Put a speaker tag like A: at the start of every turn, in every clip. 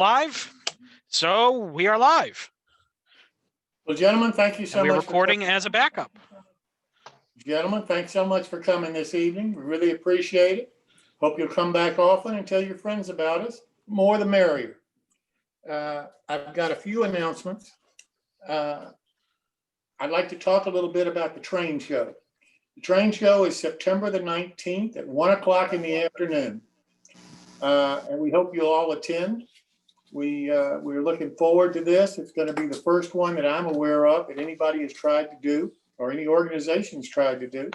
A: Live. So we are live.
B: Well, gentlemen, thank you so
A: And
B: much.
A: we're recording as a backup.
B: Gentlemen, thanks so much for coming this evening. We really appreciate it. Hope you'll come back often and tell your friends about us. More the merrier. I've got a few announcements. I'd like to talk a little bit about the train show. The train show is September the 19th at 1 o'clock in the afternoon. And we hope you'll all attend. We're looking forward to this. It's going to be the first one that I'm aware of that anybody has tried to do or any organization's tried to do.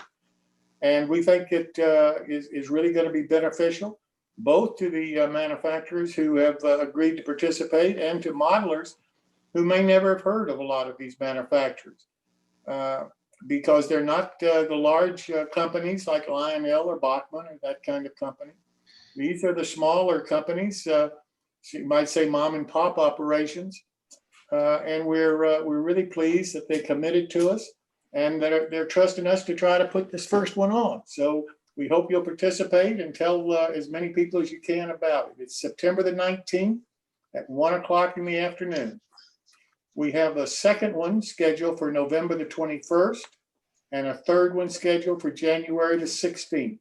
B: And we think it is really going to be beneficial, both to the manufacturers who have agreed to participate and to modelers who may never have heard of a lot of these manufacturers because they're not the large companies like Lionel or Bachmann or that kind of company. These are the smaller companies. You might say mom and pop operations, and we're really pleased that they committed to us and that they're trusting us to try to put this first one on. So we hope you'll participate and tell as many people as you can about it. It's September the 19th at 1 o'clock in the afternoon. We have a second one scheduled for November the 21st and a third one scheduled for January the 16th.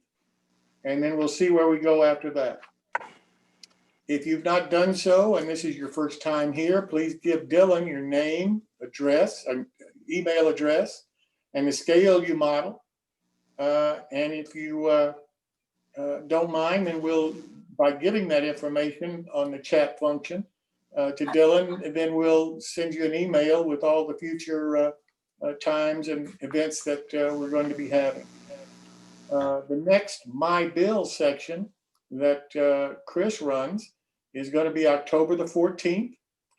B: And then we'll see where we go after that. If you've not done so, and this is your first time here, please give Dylan your name, address, email address, and the scale you model. And if you don't mind, then we'll, by giving that information on the chat function to Dylan, and then we'll send you an email with all the future times and events that we're going to be having. The next My Bill section that Chris runs is going to be October the 14th.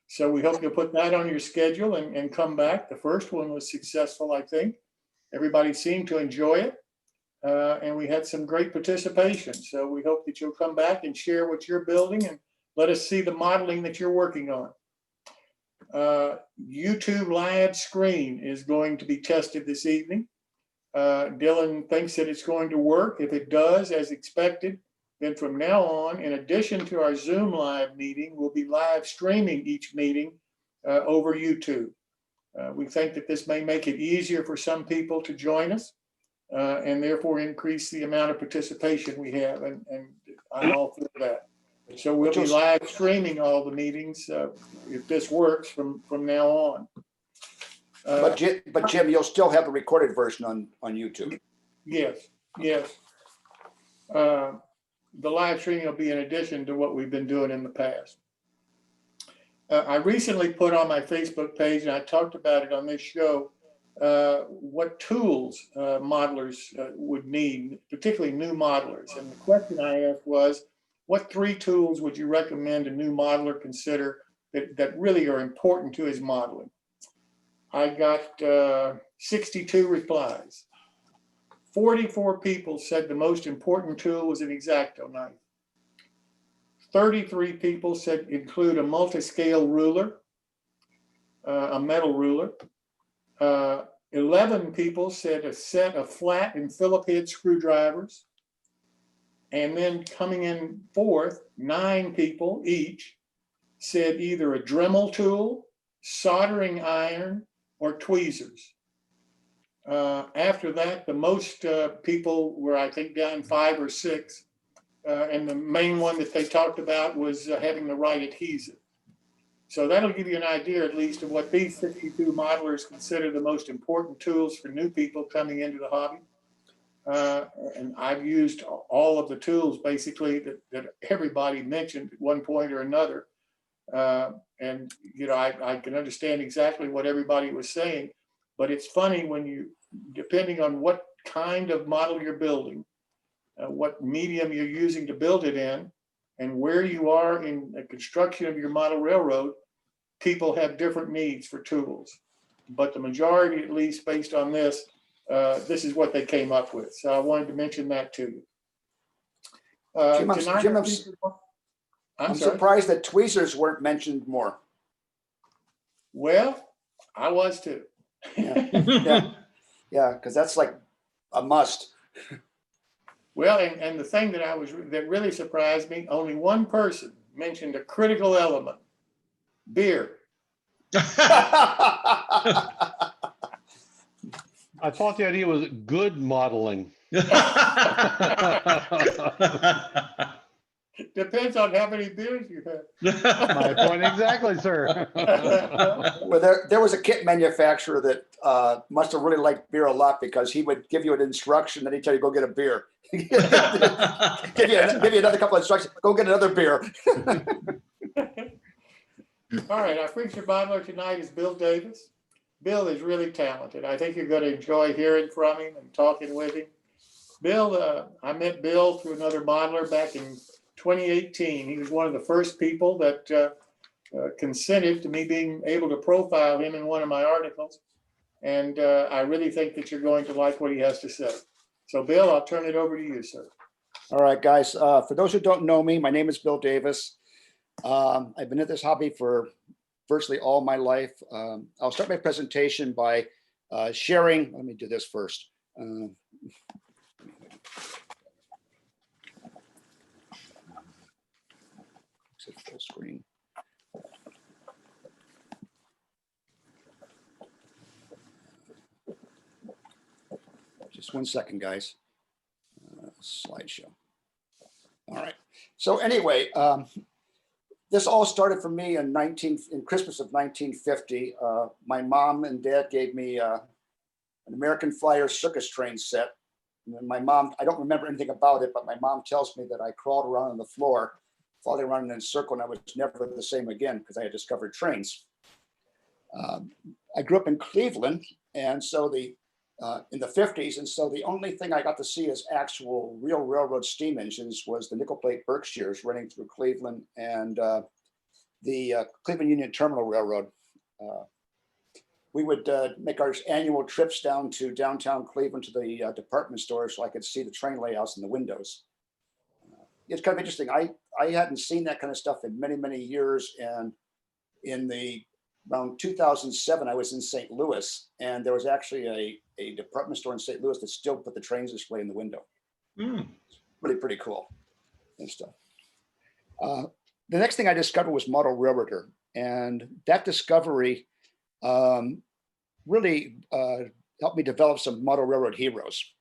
B: So we hope you'll put that on your schedule and come back. The first one was successful, I think. Everybody seemed to enjoy it. And we had some great participation. So we hope that you'll come back and share what you're building and let us see the modeling that you're working on. YouTube live screen is going to be tested this evening. Dylan thinks that it's going to work. If it does, as expected, then from now on, in addition to our Zoom live meeting, we'll be live streaming each meeting over YouTube. We think that this may make it easier for some people to join us and therefore increase the amount of participation we have. And I'm all for that. So we'll be live streaming all the meetings if this works from now on.
C: But Jim, you'll still have a recorded version on YouTube.
B: Yes, yes. The live streaming will be in addition to what we've been doing in the past. I recently put on my Facebook page, and I talked about it on this show, what tools modelers would need, particularly new modelers. And the question I asked was, what 3 tools would you recommend a new modeler consider that really are important to his modeling? I got 62 replies. 44 people said the most important tool was an X-Acto knife. 33 people said include a multi-scale ruler, a metal ruler. 11 people said a set of flat and Phillip head screwdrivers. And then coming in fourth, 9 people each said either a Dremel tool, soldering iron, or tweezers. After that, the most people were, I think, down 5 or 6. And the main one that they talked about was having the right adhesive. So that'll give you an idea, at least, of what these 62 modelers consider the most important tools for new people coming into the hobby. And I've used all of the tools, basically, that everybody mentioned at one point or another. And, you know, I can understand exactly what everybody was saying. But it's funny when you, depending on what kind of model you're building, what medium you're using to build it in, and where you are in the construction of your model railroad, people have different needs for tools. But the majority, at least based on this, this is what they came up with. So I wanted to mention that to you.
C: Jim, I'm surprised that tweezers weren't mentioned more.
B: Well, I was too.
C: Yeah, because that's like a must.
B: Well, and the thing that really surprised me, only one person, mentioned a critical element, beer.
D: I thought the idea was good modeling.
B: Depends on how many beers you have.
D: My point exactly, sir.
C: Well, there was a kit manufacturer that must have really liked beer a lot, because he would give you an instruction, then he'd tell you, go get a beer. give you another couple of instructions, go get another beer.
B: All right, our feature modeler tonight is Bill Davis. Bill is really talented. I think you're going to enjoy hearing from him and talking with him. Bill, I met Bill through another modeler back in 2018. He was one of the first people that consented to me being able to profile him in one of my articles. And I really think that you're going to like what he has to say. So Bill, I'll turn it over to you, sir.
C: All right, guys. For those who don't know me, my name is Bill Davis. I've been at this hobby for virtually all my life. I'll start my presentation by sharing. Let me do this first. Full screen. Just 1 second, guys. Slideshow. All right. So anyway, this all started for me in Christmas of 1950. My mom and dad gave me an American Flyer circus train set. And my mom, I don't remember anything about it, but my mom tells me that I crawled around on the floor, falling around in a circle, and I was never the same again because I had discovered trains. I grew up in Cleveland, and so in the 50s, and so the only thing I got to see as actual real railroad steam engines was the nickel plate Berkshires running through Cleveland and the Cleveland Union Terminal Railroad. We would make our annual trips down to downtown Cleveland to the department store so I could see the train layouts in the windows. It's kind of interesting. I hadn't seen that kind of stuff in many, many years. And in around 2007, I was in St. Louis, and there was actually a department store in St. Louis that still put the trains display in the window. Really pretty cool and stuff. The next thing I discovered was Model Railroader, and that discovery really helped me develop some Model Railroad heroes.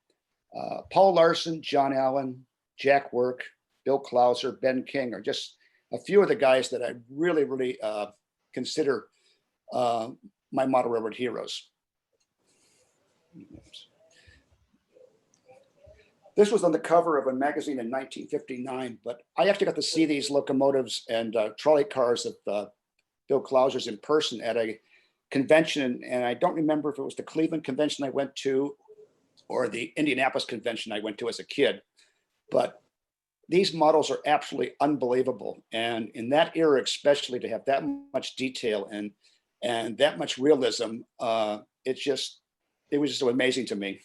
C: Paul Larson, John Allen, Jack Work, Bill Clauser, Ben King are just a few of the guys that I really, really consider my Model Railroad heroes. This was on the cover of a magazine in 1959, but I actually got to see these locomotives and trolley cars of Bill Clauser's in person at a convention, and I don't remember if it was the Cleveland convention I went to or the Indianapolis convention I went to as a kid, but these models are absolutely unbelievable. And in that era, especially, to have that much detail and that much realism, it was just so amazing to me.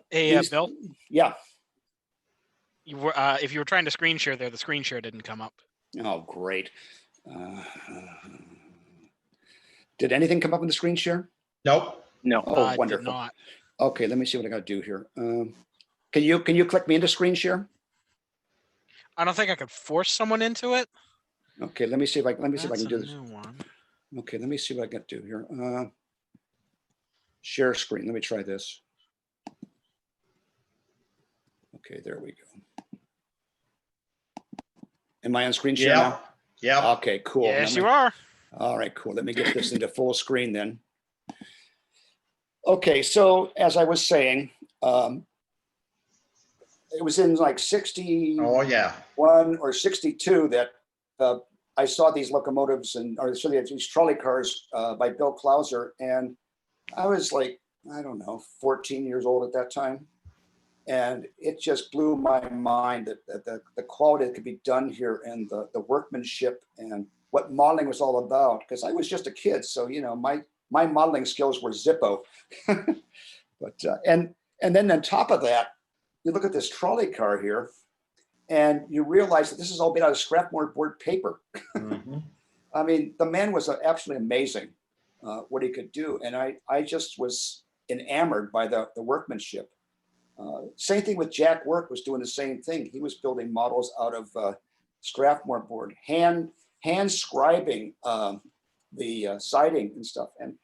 A: Hey, Bill,
C: Yeah.
A: you were, if you were trying to screen share there, the screen share didn't come up.
C: Oh, great. Did anything come up in the screen share?
E: Nope.
F: No.
C: Oh,
A: Did
C: wonderful.
A: not.
C: Okay, let me see what I got to do here. Can you click me into screen share?
A: I don't think I could force someone into it.
C: Okay, let me see if I can
A: That's
C: do
A: a
C: this.
A: new one.
C: Okay, let me see what I got to do here. Share screen. Let me try this. Okay, there we go. Am I on screen share now?
E: Yeah.
C: Okay, cool.
A: Yes, you are.
C: All right, cool. Let me get this into full screen then. Okay, so as I was saying, it was in like 61
E: Oh, yeah.
C: or 62 that I saw these locomotives or these trolley cars by Bill Clauser, and I was like, I don't know, 14 years old at that time. And it just blew my mind that the quality that could be done here and the workmanship and what modeling was all about. Because I was just a kid, so my modeling skills were Zippo. But and then on top of that, you look at this trolley car here, and you realize that this is all made out of scrapboard board paper. I mean, the man was absolutely amazing what he could do, and I just was enamored by the workmanship. Same thing with Jack Work was doing the same thing. He was building models out of Strathmore board, hand scribing the siding and stuff. And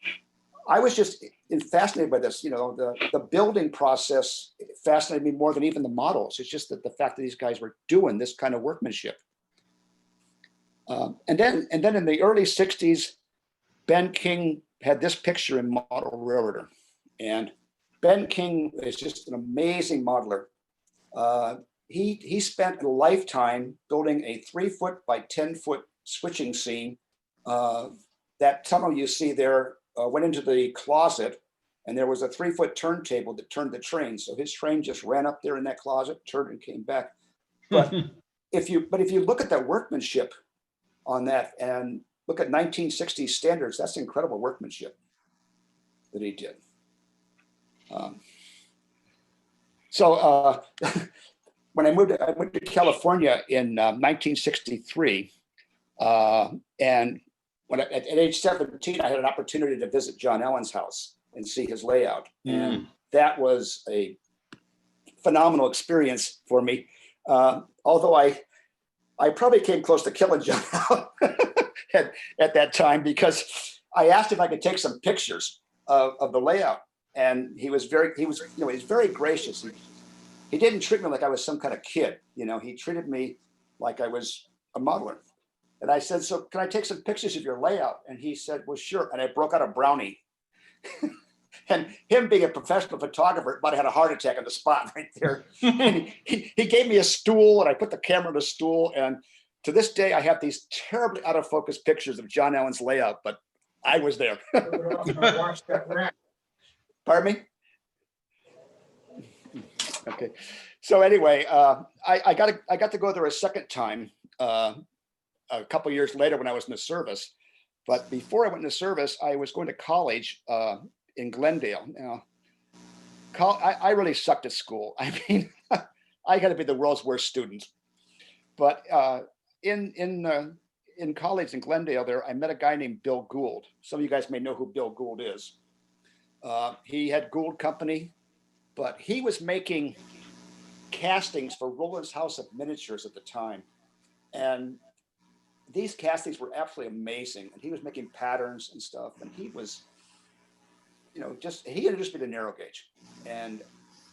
C: I was just fascinated by this. The building process fascinated me more than even the models. It's just that the fact that these guys were doing this kind of workmanship. And then in the early 60s, Ben King had this picture in Model Railroader. And Ben King is just an amazing modeler. He spent a lifetime building a 3-foot by 10-foot switching scene. That tunnel you see there went into the closet, and there was a 3-foot turntable that turned the train. So his train just ran up there in that closet, turned and came back. But if you look at that workmanship on that and look at 1960s standards, that's incredible workmanship that he did. When I went to California in 1963, and at age 17, I had an opportunity to visit John Allen's house and see his layout. And that was a phenomenal experience for me. Although I probably came close to killing John Allen at that time, because I asked if I could take some pictures of the layout. And he was very gracious. He didn't treat me like I was some kind of kid. He treated me like I was a modeler. And I said, so can I take some pictures of your layout? And he said, well, sure. And I broke out a brownie. And him being a professional photographer, but I had a heart attack on the spot right there. And he gave me a stool, and I put the camera on the stool. And to this day, I have these terribly out of focus pictures of John Allen's layout, but I was there. Pardon me? Okay. So anyway, I got to go there a second time a couple years later when I was in the service. But before I went into service, I was going to college in Glendale. Now, I really sucked at school. I mean, I got to be the world's worst student. But in college in Glendale, there I met a guy named Bill Gould. Some of you guys may know who Bill Gould is. He had Gould Company, but he was making castings for Roland's House of Miniatures at the time. And these castings were absolutely amazing. And he was making patterns and stuff. And he was, he introduced me to narrow gauge and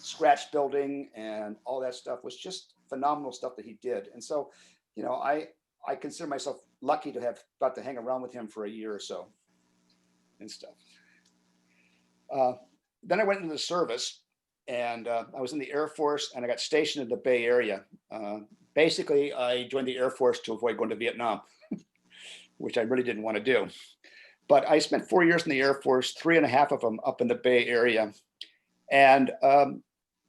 C: scratch building, and all that stuff was just phenomenal stuff that he did. And so, I consider myself lucky to have got to hang around with him for a year or so and stuff. Then I went into the service, and I was in the Air Force, and I got stationed in the Bay Area. Basically, I joined the Air Force to avoid going to Vietnam, which I really didn't want to do. But I spent 4 years in the Air Force, 3.5 of them up in the Bay Area. And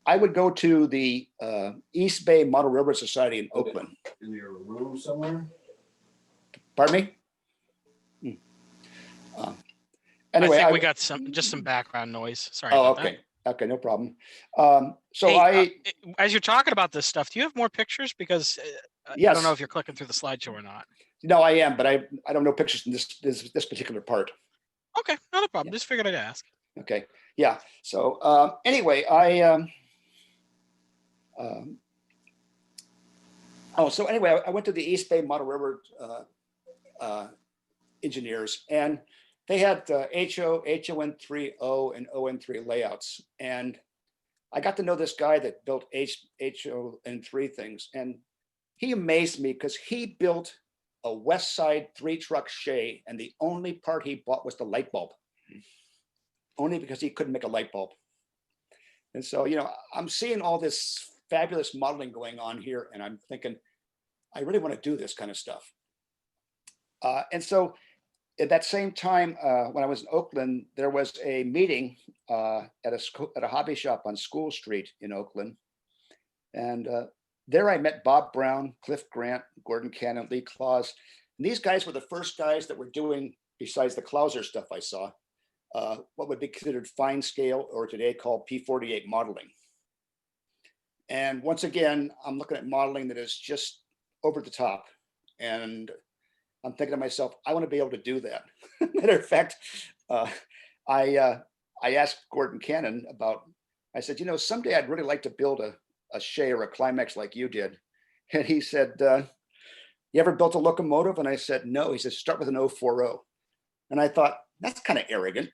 C: I would go to the East Bay Model Railroad Society in Oakland.
E: In your room somewhere?
C: Pardon me? Anyway,
A: I think we got some background noise. Sorry.
C: Oh,
A: about
C: okay. Okay, no problem.
A: As you're talking about this stuff, do you have more pictures? Because
C: yes.
A: I don't know if you're clicking through the slideshow or not.
C: No, I am, but I don't know pictures in this particular part.
A: Okay, not a problem.
C: Yeah.
A: Just figured I'd ask.
C: Okay, yeah. So anyway, I went to the East Bay Model Railroad engineers, and they had HO, HON3O, and ON3 layouts. And I got to know this guy that built HON3 things. And he amazed me because he built a West Side 3-truck Shay, and the only part he bought was the light bulb. Only because he couldn't make a light bulb. And so, I'm seeing all this fabulous modeling going on here, and I'm thinking, I really want to do this kind of stuff. And so at that same time, when I was in Oakland, there was a meeting at a hobby shop on School Street in Oakland. And there I met Bob Brown, Cliff Grant, Gordon Cannon, Lee Claus. And these guys were the first guys that were doing, besides the Clauser stuff I saw, what would be considered fine scale, or today called P48 modeling. And once again, I'm looking at modeling that is just over the top. And I'm thinking to myself, I want to be able to do that. Matter of fact, I asked Gordon Cannon I said, someday I'd really like to build a Shay or a Climax like you did. And he said, you ever built a locomotive? And I said, no. He says, start with an 040. And I thought, that's kind of arrogant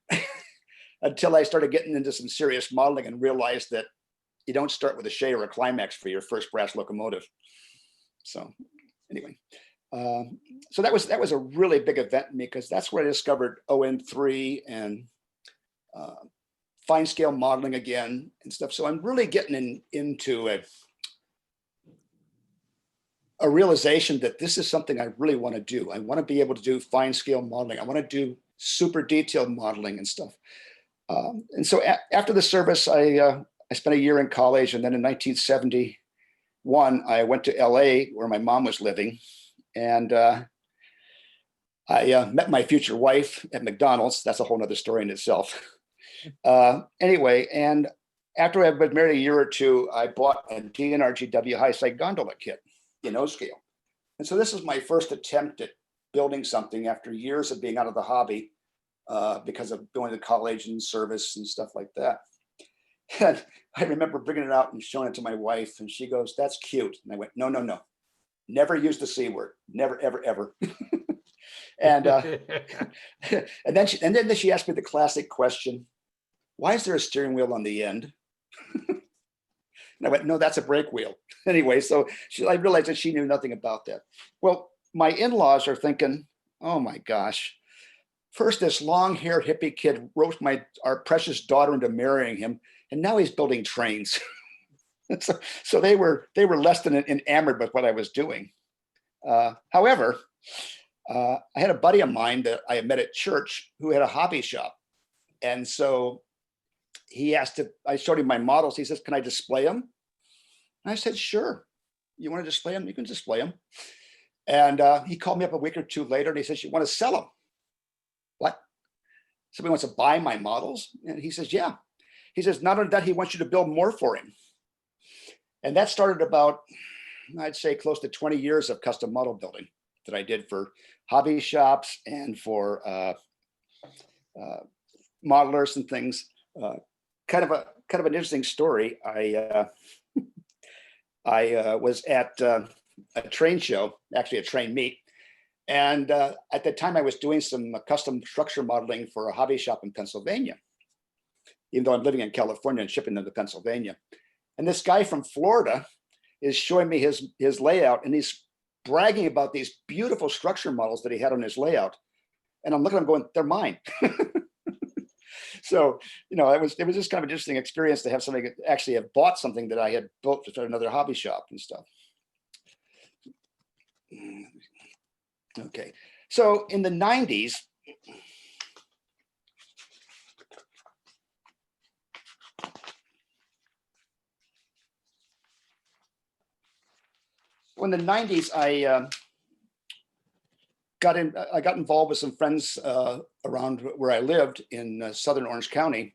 C: until I started getting into some serious modeling and realized that you don't start with a Shea or a Climax for your first brass locomotive. So anyway, so that was a really big event for me, because that's where I discovered OM3 and fine scale modeling again and stuff. So I'm really getting into a realization that this is something I really want to do. I want to be able to do fine scale modeling. I want to do super detailed modeling and stuff. And so after the service, I spent a year in college, and then in 1971, I went to LA where my mom was living, and I met my future wife at McDonald's. That's a whole nother story in itself. Anyway, and after I've been married a year or two, I bought a DNRGW high side gondola kit in O scale. And so this is my first attempt at building something after years of being out of the hobby, because of going to college and service and stuff like that. And I remember bringing it out and showing it to my wife, and she goes, that's cute. And I went, no, no, no, never use the C word, never, ever, ever. And and then she asked me the classic question, why is there a steering wheel on the end? And I went, no, that's a brake wheel. Anyway, so I realized that she knew nothing about that. Well, my in-laws are thinking, oh my gosh, first this long-haired hippie kid roped our precious daughter into marrying him, and now he's building trains. So they were less than enamored with what I was doing. However, I had a buddy of mine that I had met at church who had a hobby shop. And so I showed him my models. He says, can I display them? And I said, sure. You want to display them? You can display them. And he called me up a week or two later, and he says, you want to sell them? What? Somebody wants to buy my models? And he says, yeah. He says, not only that, he wants you to build more for him. And that started about, I'd say, close to 20 years of custom model building that I did for hobby shops and for modelers and things. Kind of an interesting story. I was at a train show, actually a train meet. And at the time I was doing some custom structure modeling for a hobby shop in Pennsylvania, even though I'm living in California and shipping them to Pennsylvania. And this guy from Florida is showing me his layout, and he's bragging about these beautiful structure models that he had on his layout. And I'm looking at him going, they're mine. So, it was just kind of an interesting experience to have somebody actually have bought something that I had built for another hobby shop and stuff. Okay, so in the 90s, I got involved with some friends around where I lived in Southern Orange County,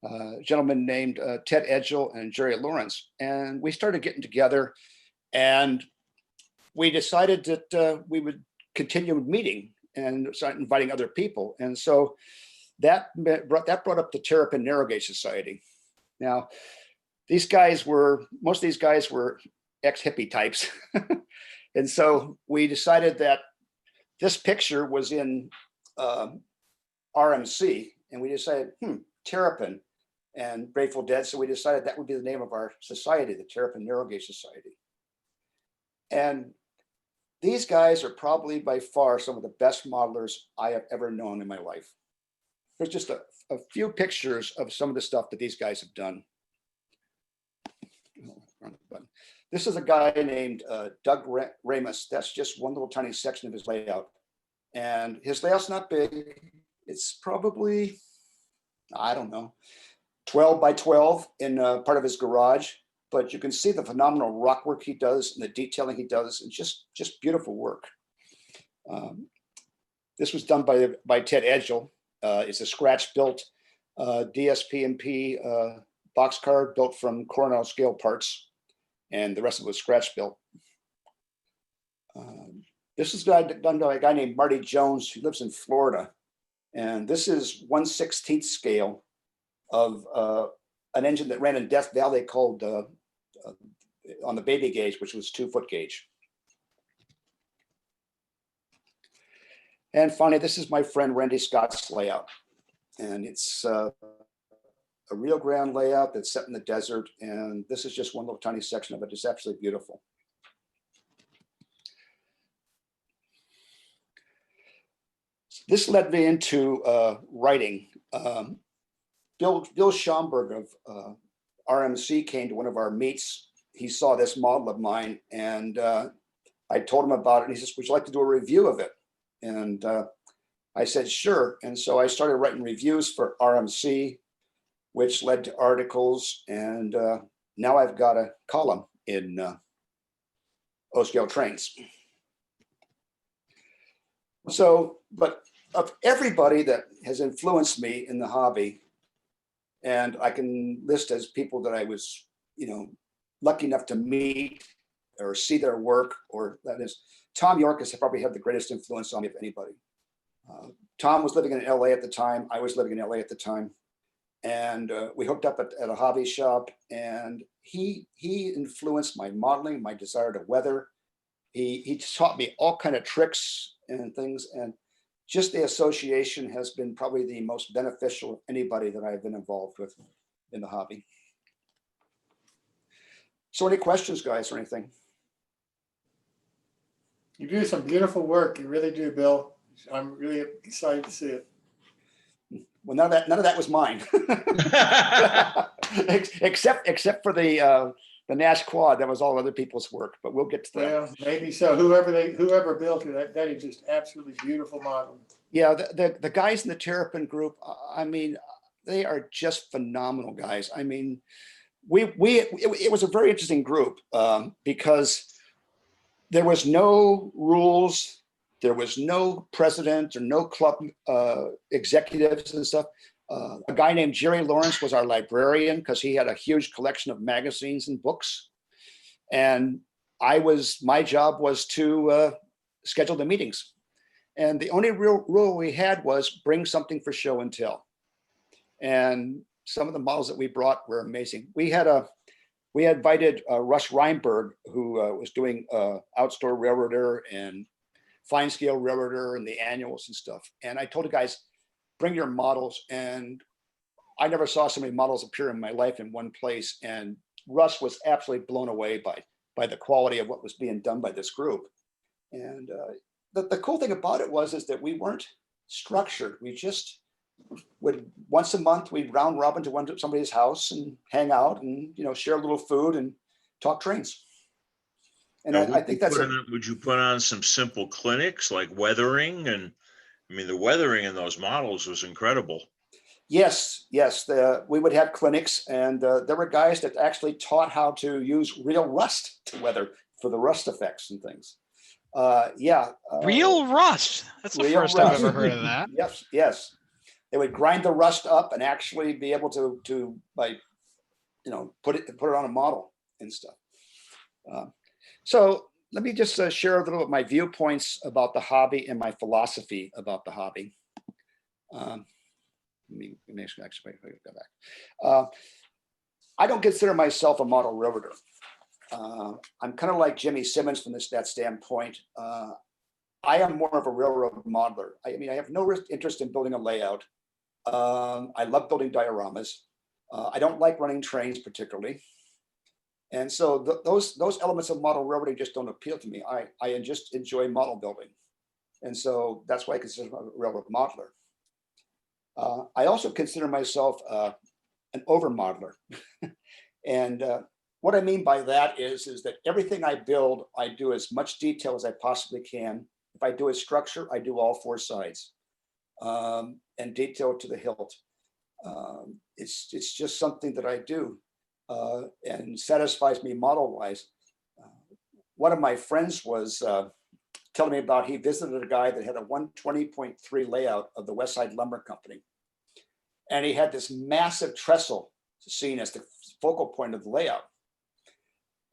C: a gentleman named Ted Edgell and Jerry Lawrence. And we started getting together, and we decided that we would continue meeting and start inviting other people. And so that brought up the Terrapin Society. Now, most of these guys were ex-hippie types. And so we decided that this picture was in RMC, and we decided, Terrapin and Grateful Dead. So we decided that would be the name of our society, the Terrapin Society. And these guys are probably by far some of the best modelers I have ever known in my life. There's just a few pictures of some of the stuff that these guys have done. This is a guy named Doug Ramus. That's just one little tiny section of his layout. And his layout's not big. It's probably, I don't know, 12 by 12 in part of his garage. But you can see the phenomenal rock work he does and the detailing he does, and just beautiful work. This was done by Ted Edgell. It's a scratch-built DSP&P boxcar built from Cornell scale parts, and the rest of it was scratch-built. This is done by a guy named Marty Jones, who lives in Florida. And this is 1/16 scale of an engine that ran in Death Valley called on the baby gauge, which was 2-foot gauge. And finally, this is my friend Randy Scott's layout. And it's a Rio Grande layout that's set in the desert. And this is just one little tiny section of it. It's absolutely beautiful. This led me into writing. Bill Schomburg of RMC came to one of our meets. He saw this model of mine, and I told him about it. And he says, "Would you like to do a review of it?" And I said, "Sure." And so I started writing reviews for RMC, which led to articles. And now I've got a column in O-Scale Trains. So, but of everybody that has influenced me in the hobby, and I can list as people that I was, lucky enough to meet or see their work, or that is, Tom York has probably had the greatest influence on me of anybody. Tom was living in LA at the time. I was living in LA at the time. And we hooked up at a hobby shop, and he influenced my modeling, my desire to weather. He taught me all kind of tricks and things. And just the association has been probably the most beneficial of anybody that I've been involved with in the hobby. So any questions, guys, or anything?
B: You do some beautiful work. You really do, Bill. I'm really excited to see it.
C: Well, none of that was mine, except for the Nash quad. That was all other people's work. But we'll get to that.
B: Well, maybe so. Whoever built it, that is just absolutely beautiful model.
C: Yeah, the guys in the Terrapin group, I mean, they are just phenomenal guys. I mean, it was a very interesting group because there was no rules. There was no president or no club executives and stuff. A guy named Jerry Lawrence was our librarian because he had a huge collection of magazines and books. And my job was to schedule the meetings. And the only real rule we had was bring something for show and tell. And some of the models that we brought were amazing. We had invited Russ Reinberg, who was doing Outdoor Railroader and Fine Scale Railroader and the annuals and stuff. And I told the guys, bring your models. And I never saw so many models appear in my life in one place. And Russ was absolutely blown away by the quality of what was being done by this group. And the cool thing about it is that we weren't structured. We just would, once a month, we'd round robin to somebody's house and hang out and, share a little food and talk trains. And I think that's
F: would you put on some simple clinics like weathering? And I mean, the weathering in those models was incredible.
C: Yes. We would have clinics, and there were guys that actually taught how to use real rust to weather for the rust effects and things.
A: Real rust. That's the first I've ever heard of that.
C: Yes. They would grind the rust up and actually be able to put it on a model and stuff. So let me just share a little of my viewpoints about the hobby and my philosophy about the hobby. Let me actually go back. I don't consider myself a model railroader. I'm kind of like Jimmy Simmons from that standpoint. I am more of a railroad modeler. I mean, I have no interest in building a layout. I love building dioramas. I don't like running trains particularly. And so those elements of model railroading just don't appeal to me. I just enjoy model building. And so that's why I consider myself a railroad modeler. I also consider myself an over modeler. And what I mean by that is that everything I build, I do as much detail as I possibly can. If I do a structure, I do all four sides and detail to the hilt. It's just something that I do and satisfies me model-wise. One of my friends was telling me about, he visited a guy that had a 120.3 layout of the West Side Lumber Company. And he had this massive trestle seen as the focal point of the layout.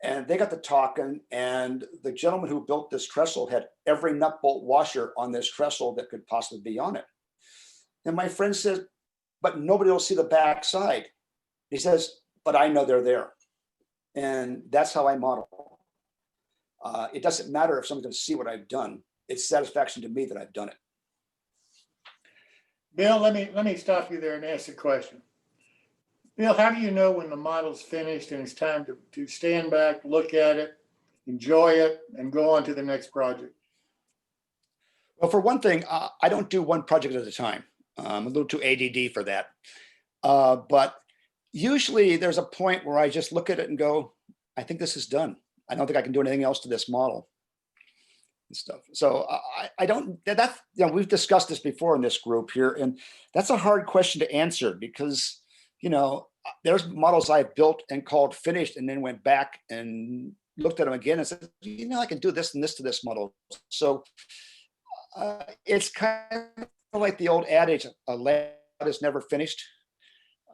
C: And they got to talking, and the gentleman who built this trestle had every nut bolt washer on this trestle that could possibly be on it. And my friend says, but nobody will see the back side. He says, but I know they're there. And that's how I model. It doesn't matter if someone's going to see what I've done. It's satisfaction to me that I've done it.
B: Bill, let me stop you there and ask a question. Bill, how do you know when the model's finished and it's time to stand back, look at it, enjoy it, and go on to the next project?
C: Well, for one thing, I don't do one project at a time. I'm a little too ADD for that. But usually there's a point where I just look at it and go, I think this is done. I don't think I can do anything else to this model and stuff. So I don't, that's, you know, we've discussed this before in this group here, and that's a hard question to answer because, you know, there's models I've built and called finished and then went back and looked at them again and said, you know, I can do this and this to this model. So it's kind of like the old adage, a layout is never finished.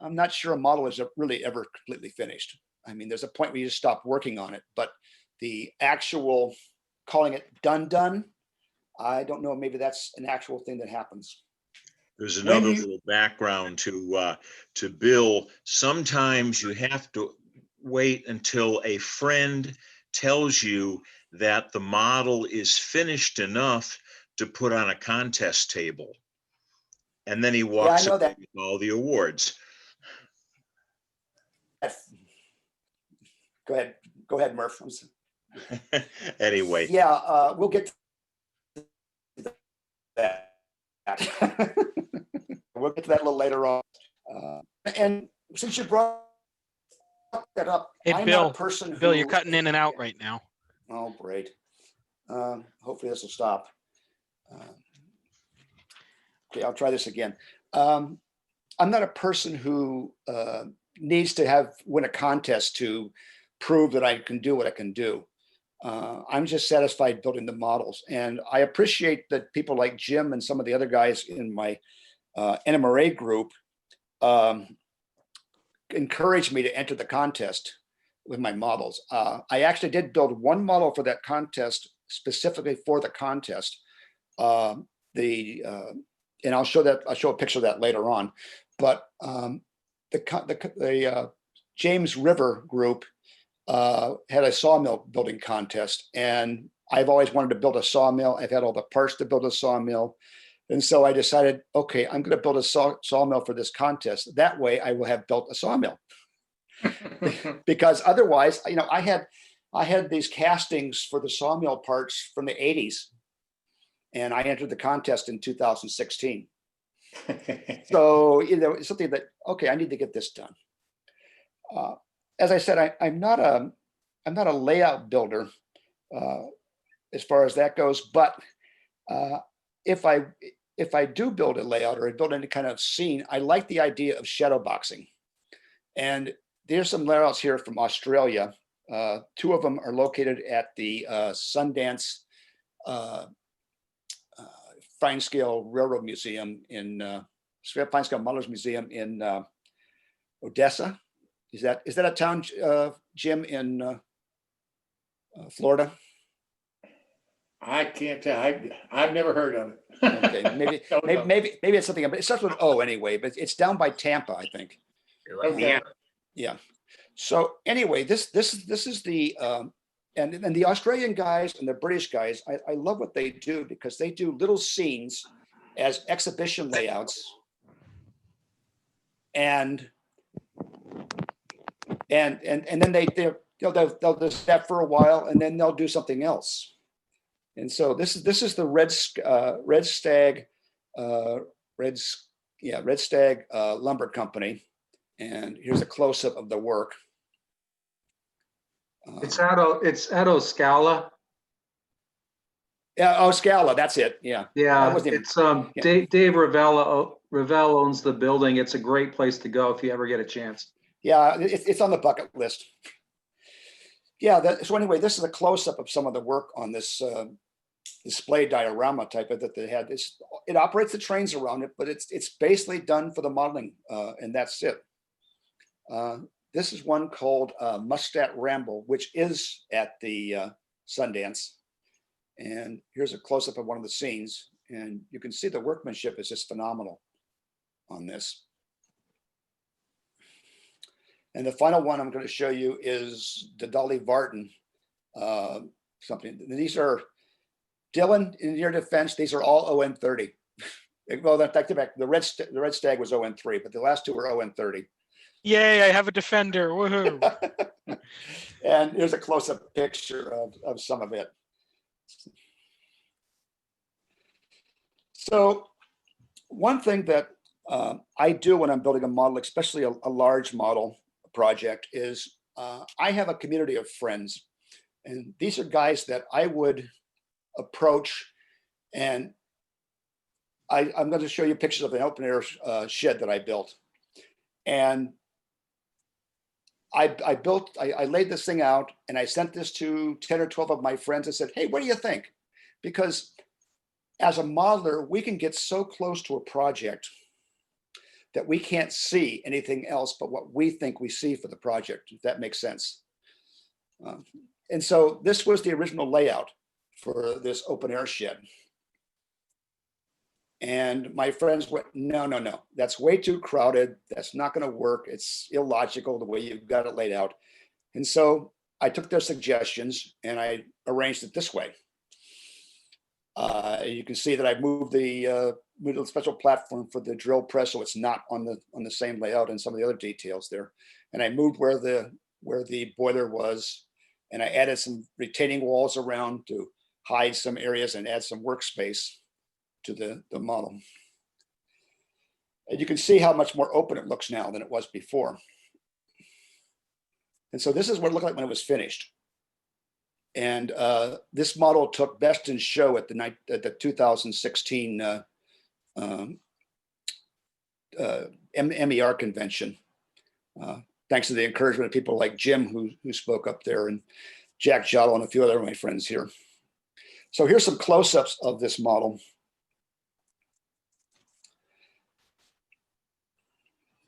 C: I'm not sure a model is really ever completely finished. I mean, there's a point where you just stop working on it, but the actual calling it done, I don't know, maybe that's an actual thing that happens.
F: There's another little background to Bill. Sometimes you have to wait until a friend tells you that the model is finished enough to put on a contest table. And then he walks away with all the awards.
C: Go ahead, Murph.
F: Anyway.
C: Yeah, we'll get to that. We'll get to that a little later on. And since you brought that up,
A: Hey,
C: I'm
A: Bill,
C: not a person
A: Bill,
C: who,
A: you're cutting in and out right now.
C: oh, great. Hopefully this will stop. Okay, I'll try this again. I'm not a person who needs to win a contest to prove that I can do what I can do. I'm just satisfied building the models. And I appreciate that people like Jim and some of the other guys in my NMRA group encouraged me to enter the contest with my models. I actually did build one model for that contest, specifically for the contest. And I'll show a picture of that later on. But the James River group had a sawmill building contest, and I've always wanted to build a sawmill. I've had all the parts to build a sawmill. And so I decided, okay, I'm going to build a sawmill for this contest. That way I will have built a sawmill. Because otherwise, you know, I had these castings for the sawmill parts from the 80s, and I entered the contest in 2016. So, you know, it's something that, okay, I need to get this done. As I said, I'm not a layout builder as far as that goes, but if I do build a layout or I build any kind of scene, I like the idea of shadow boxing. And there's some layouts here from Australia. Two of them are located at the Sundance Fine Scale Railroad Museum Fine Scale Modelers Museum in Odessa. Is that a town, Jim, in Florida?
B: I can't tell. I've never heard of it.
C: Okay, maybe it's something, but it starts with an O anyway, but it's down by Tampa, I think.
B: Okay.
C: Yeah. So anyway, this is the and the Australian guys and the British guys, I love what they do because they do little scenes as exhibition layouts, and then they'll do that for a while, and then they'll do something else. And so this is the Red Stag Lumber Company, and here's a close up of the work.
G: It's at Scala.
C: Yeah, Scala, that's it. Yeah.
G: Yeah, it's Dave Ravel owns the building. It's a great place to go if you ever get a chance.
C: Yeah, it's on the bucket list. Yeah, so anyway, this is a close-up of some of the work on this display diorama type of that they had. It operates the trains around it, but it's basically done for the modeling, and that's it. This is one called Muscat Ramble, which is at the Sundance. And here's a close-up of one of the scenes, and you can see the workmanship is just phenomenal on this. And the final one I'm going to show you is the Dolly Varden something. These are, Dylan, in your defense, these are all ON30. Well, that take it back. The red stag was 0-3, but the last two were 0-30.
A: Yay, I have a defender. Woohoo.
C: And here's a close-up picture of some of it. So one thing that I do when I'm building a model, especially a large model project, is I have a community of friends. And these are guys that I would approach, and I'm going to show you pictures of an open air shed that I built. And I laid this thing out, and I sent this to 10 or 12 of my friends and said, hey, what do you think? Because as a modeler, we can get so close to a project that we can't see anything else but what we think we see for the project, if that makes sense. And so this was the original layout for this open air shed. And my friends went, no, no, no, that's way too crowded. That's not going to work. It's illogical the way you've got it laid out. And so I took their suggestions and I arranged it this way. You can see that I moved the special platform for the drill press, so it's not on the same layout, and some of the other details there. And I moved where the boiler was, and I added some retaining walls around to hide some areas and add some workspace to the model. And you can see how much more open it looks now than it was before. And so this is what it looked like when it was finished. And this model took Best in Show at the 2016 MER convention, thanks to the encouragement of people like Jim who spoke up there, and Jack Jottle and a few other of my friends here. So here's some close-ups of this model.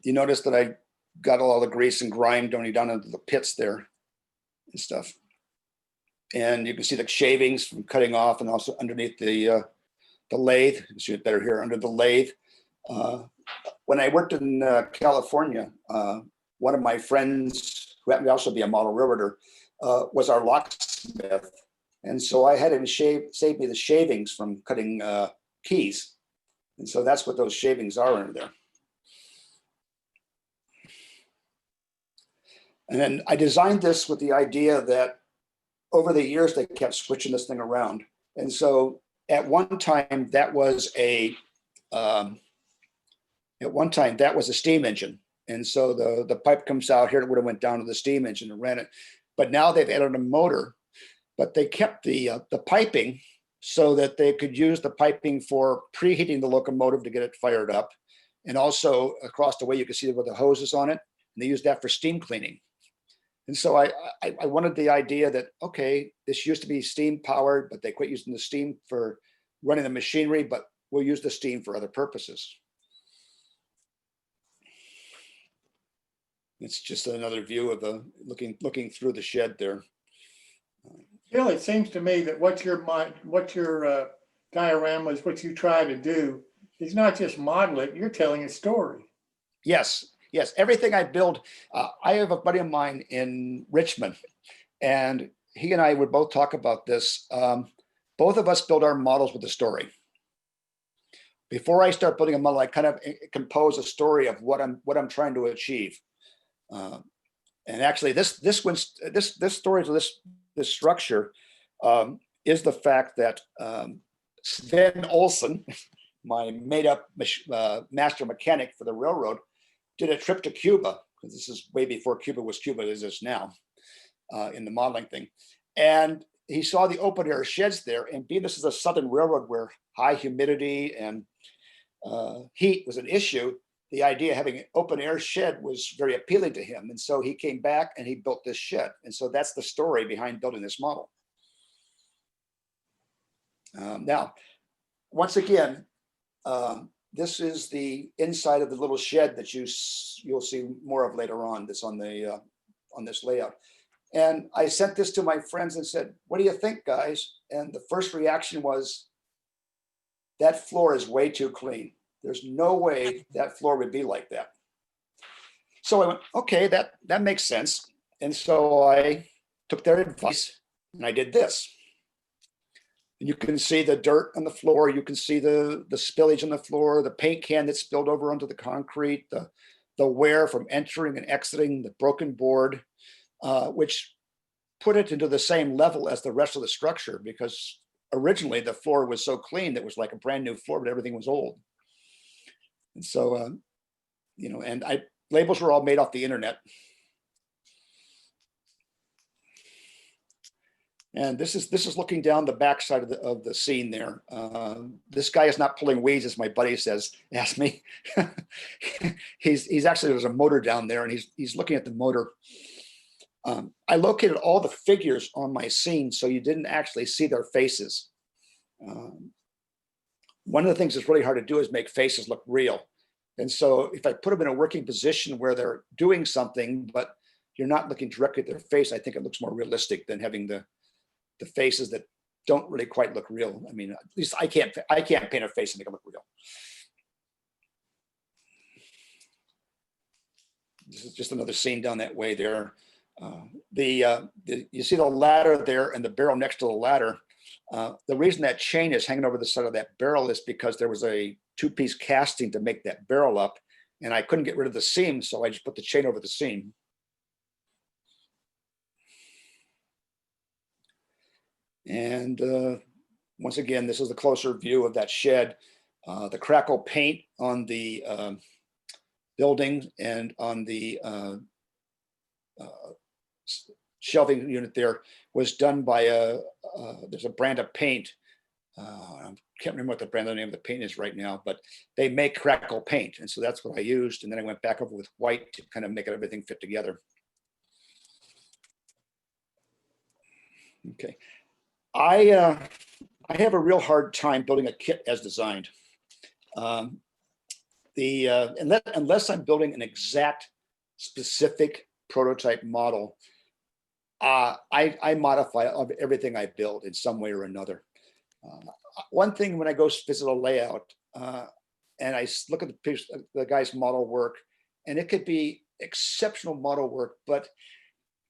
C: You notice that I got all the grease and grime going down into the pits there and stuff. And you can see the shavings from cutting off, and also underneath the lathe. You see it better here under the lathe. When I worked in California, one of my friends, who happened to also be a model railroader, was our locksmith. And so I had him save me the shavings from cutting keys. And so that's what those shavings are under there. And then I designed this with the idea that over the years, they kept switching this thing around. And so at one time that was a steam engine. And so the pipe comes out here, it would have went down to the steam engine and ran it. But now they've added a motor, but they kept the piping so that they could use the piping for preheating the locomotive to get it fired up. And also across the way, you can see with the hoses on it, and they used that for steam cleaning. And so I wanted the idea that, okay, this used to be steam powered, but they quit using the steam for running the machinery, but we'll use the steam for other purposes. It's just another view of the looking through the shed there.
B: Bill, it seems to me that what your diorama is, what you try to do is not just model it, you're telling a story.
C: Yes. Yes, everything I build, I have a buddy of mine in Richmond, and he and I would both talk about this. Both of us build our models with a story. Before I start building a model, I kind of compose a story of what I'm trying to achieve. And actually, this story to this structure is the fact that Sven Olsen, my made-up master mechanic for the railroad, did a trip to Cuba, because this is way before Cuba was Cuba as it is now, in the modeling thing. And he saw the open air sheds there, and being this is a southern railroad where high humidity and heat was an issue, the idea of having an open air shed was very appealing to him. And so he came back and he built this shed. And so that's the story behind building this model. Now, once again, this is the inside of the little shed that you'll see more of later on. That's on this layout. And I sent this to my friends and said, "What do you think, guys?" And the first reaction was, "That floor is way too clean. There's no way that floor would be like that." So I went, "Okay, that makes sense." And so I took their advice and I did this. You can see the dirt on the floor. You can see the spillage on the floor, the paint can that spilled over onto the concrete, the wear from entering and exiting, the broken board, which put it into the same level as the rest of the structure, because originally the floor was so clean that it was like a brand new floor, but everything was old. And so, you know, and labels were all made off the internet. And this is looking down the backside of the scene there. This guy is not pulling weeds, as my buddy asked me. he's actually, there's a motor down there, and he's looking at the motor. I located all the figures on my scene so you didn't actually see their faces. One of the things that's really hard to do is make faces look real. And so if I put them in a working position where they're doing something, but you're not looking directly at their face, I think it looks more realistic than having the faces that don't really quite look real. I mean, at least I can't paint a face and make it look real. This is just another scene down that way there. You see the ladder there and the barrel next to the ladder. The reason that chain is hanging over the side of that barrel is because there was a two-piece casting to make that barrel up, and I couldn't get rid of the seam, so I just put the chain over the seam. And once again, this is the closer view of that shed. The crackle paint on the building and on the shelving unit there was done by there's a brand of paint. I can't remember what the brand name of the paint is right now, but they make crackle paint. And so that's what I used. And then I went back over with white to kind of make everything fit together. Okay. I have a real hard time building a kit as designed. Unless I'm building an exact specific prototype model, I modify everything I build in some way or another. One thing when I go visit a layout and I look at the guy's model work, and it could be exceptional model work, but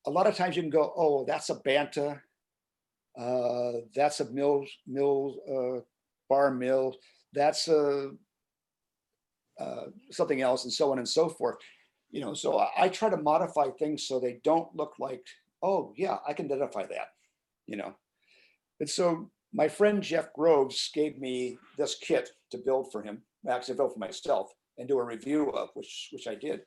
C: a lot of times you can go, oh, that's a Banta, that's a bar mill, that's a something else, and so on and so forth. You know, so I try to modify things so they don't look like, oh yeah, I can identify that, you know. And so my friend Jeff Groves gave me this kit to build for him, actually build for myself, and do a review of, which I did.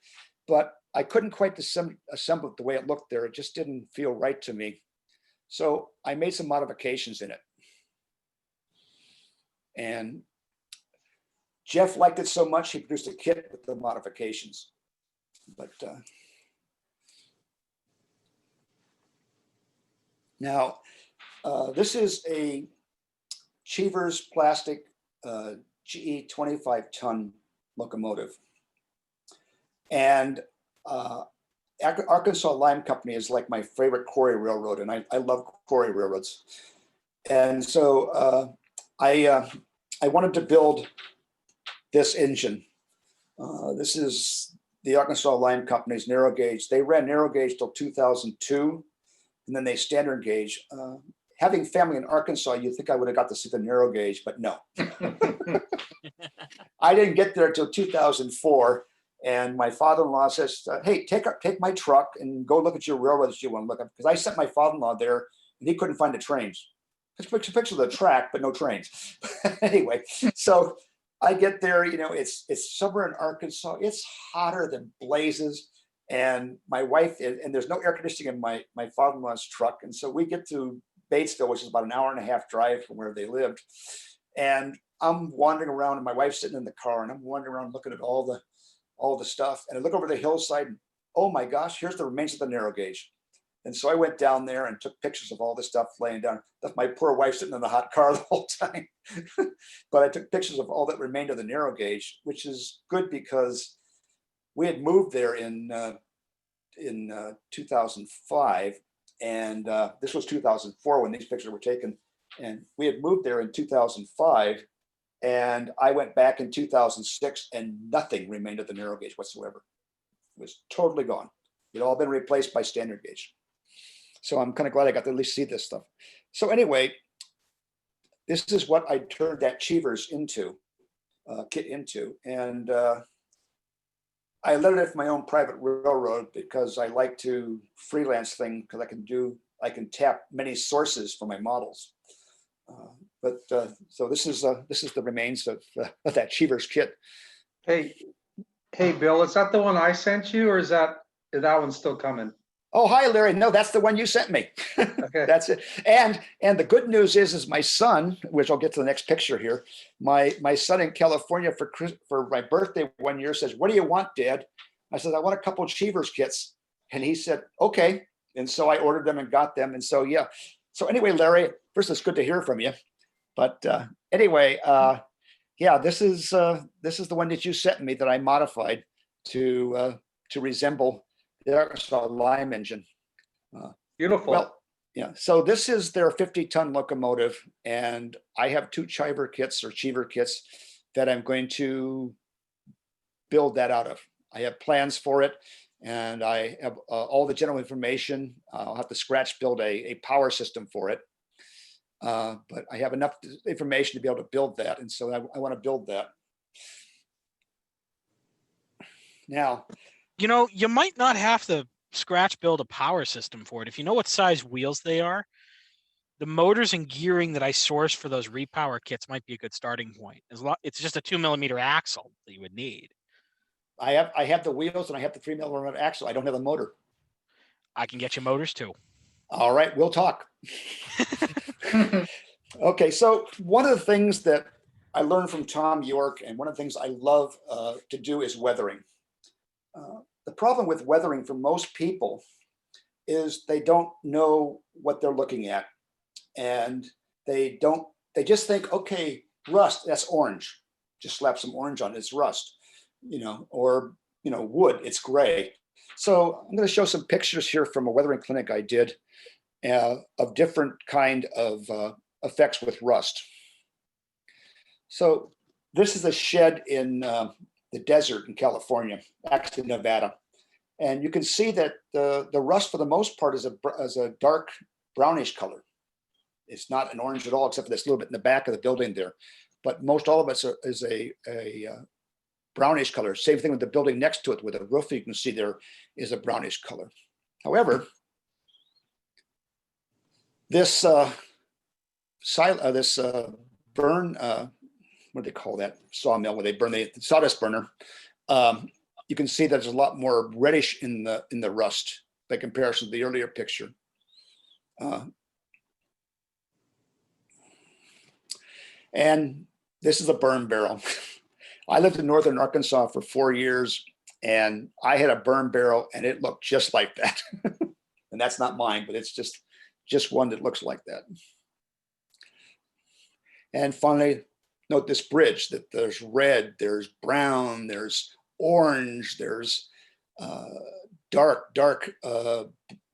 C: But I couldn't quite assemble it the way it looked there. It just didn't feel right to me. So I made some modifications in it. And Jeff liked it so much, he produced a kit with the modifications. But now, this is a Cheevers plastic GE 25-ton locomotive. And Arkansas Lime Company is like my favorite quarry railroad, and I love quarry railroads. And so I wanted to build this engine. This is the Arkansas Lime Company's narrow gauge. They ran narrow gauge till 2002, and then they standard gauge. Having family in Arkansas, you'd think I would have got to see the narrow gauge, but no. I didn't get there until 2004. And my father-in-law says, hey, take my truck and go look at your railroads you want to look at. Because I sent my father-in-law there and he couldn't find the trains. It's a picture of the track, but no trains. Anyway, so I get there, you know, it's summer in Arkansas. It's hotter than blazes. And my wife, and there's no air conditioning in my father-in-law's truck. And so we get to Batesville, which is about an hour and a half drive from where they lived. And I'm wandering around, and my wife's sitting in the car, and I'm wandering around looking at all the stuff. And I look over the hillside, and oh my gosh, here's the remains of the narrow gauge. And so I went down there and took pictures of all this stuff laying down. Left my poor wife sitting in the hot car the whole time. But I took pictures of all that remained of the narrow gauge, which is good because we had moved there in 2005. And this was 2004 when these pictures were taken. And we had moved there in 2005. And I went back in 2006 and nothing remained of the narrow gauge whatsoever. It was totally gone. It had all been replaced by standard gauge. So I'm kind of glad I got to at least see this stuff. So anyway, this is what I turned that Cheevers into, kit into. And I lettered it for my own private railroad because I like to freelance thing because I can tap many sources for my models. So this is the remains of that Cheevers kit.
G: Hey, Bill, is that the one I sent you, or is that one's still coming?
C: Oh, hi, Larry. No, that's the one you sent me.
G: Okay.
C: That's it. And the good news is my son, which I'll get to the next picture here. My son in California for my birthday one year says, "What do you want, Dad?" I said, "I want a couple of Cheevers kits." And he said, "Okay." And so I ordered them and got them. And so, yeah. So anyway, Larry, first, it's good to hear from you. But anyway, yeah, this is the one that you sent me that I modified to resemble the Arkansas Lime engine.
G: Beautiful.
C: Well, yeah. So this is their 50-ton locomotive, and I have 2 Cheever kits that I'm going to build that out of. I have plans for it, and I have all the general information. I'll have to scratch build a power system for it. But I have enough information to be able to build that. And so I want to build that. Now,
A: You might not have to scratch build a power system for it. If you know what size wheels they are, the motors and gearing that I sourced for those repower kits might be a good starting point. It's just a 2mm axle that you would need.
C: I have the wheels and I have the 3mm axle. I don't have a motor.
A: I can get you motors too.
C: All right, we'll talk. Okay, so one of the things that I learned from Tom York, and one of the things I love to do is weathering. The problem with weathering for most people is they don't know what they're looking at, and they just think, okay, rust, that's orange. Just slap some orange on it, it's rust, or wood, it's gray. So I'm going to show some pictures here from a weathering clinic I did of different kind of effects with rust. So this is a shed in the desert in California, actually Nevada. And you can see that the rust for the most part is a dark brownish color. It's not an orange at all, except for this little bit in the back of the building there. But most all of it is a brownish color. Same thing with the building next to it, with the roof you can see there is a brownish color. However, this burn, what do they call that sawmill where they burn the sawdust burner? You can see there's a lot more reddish in the rust by comparison to the earlier picture. And this is a burn barrel. I lived in northern Arkansas for 4 years, and I had a burn barrel, and it looked just like that. And that's not mine, but it's just one that looks like that. And finally, note this bridge, that there's red, there's brown, there's orange, there's dark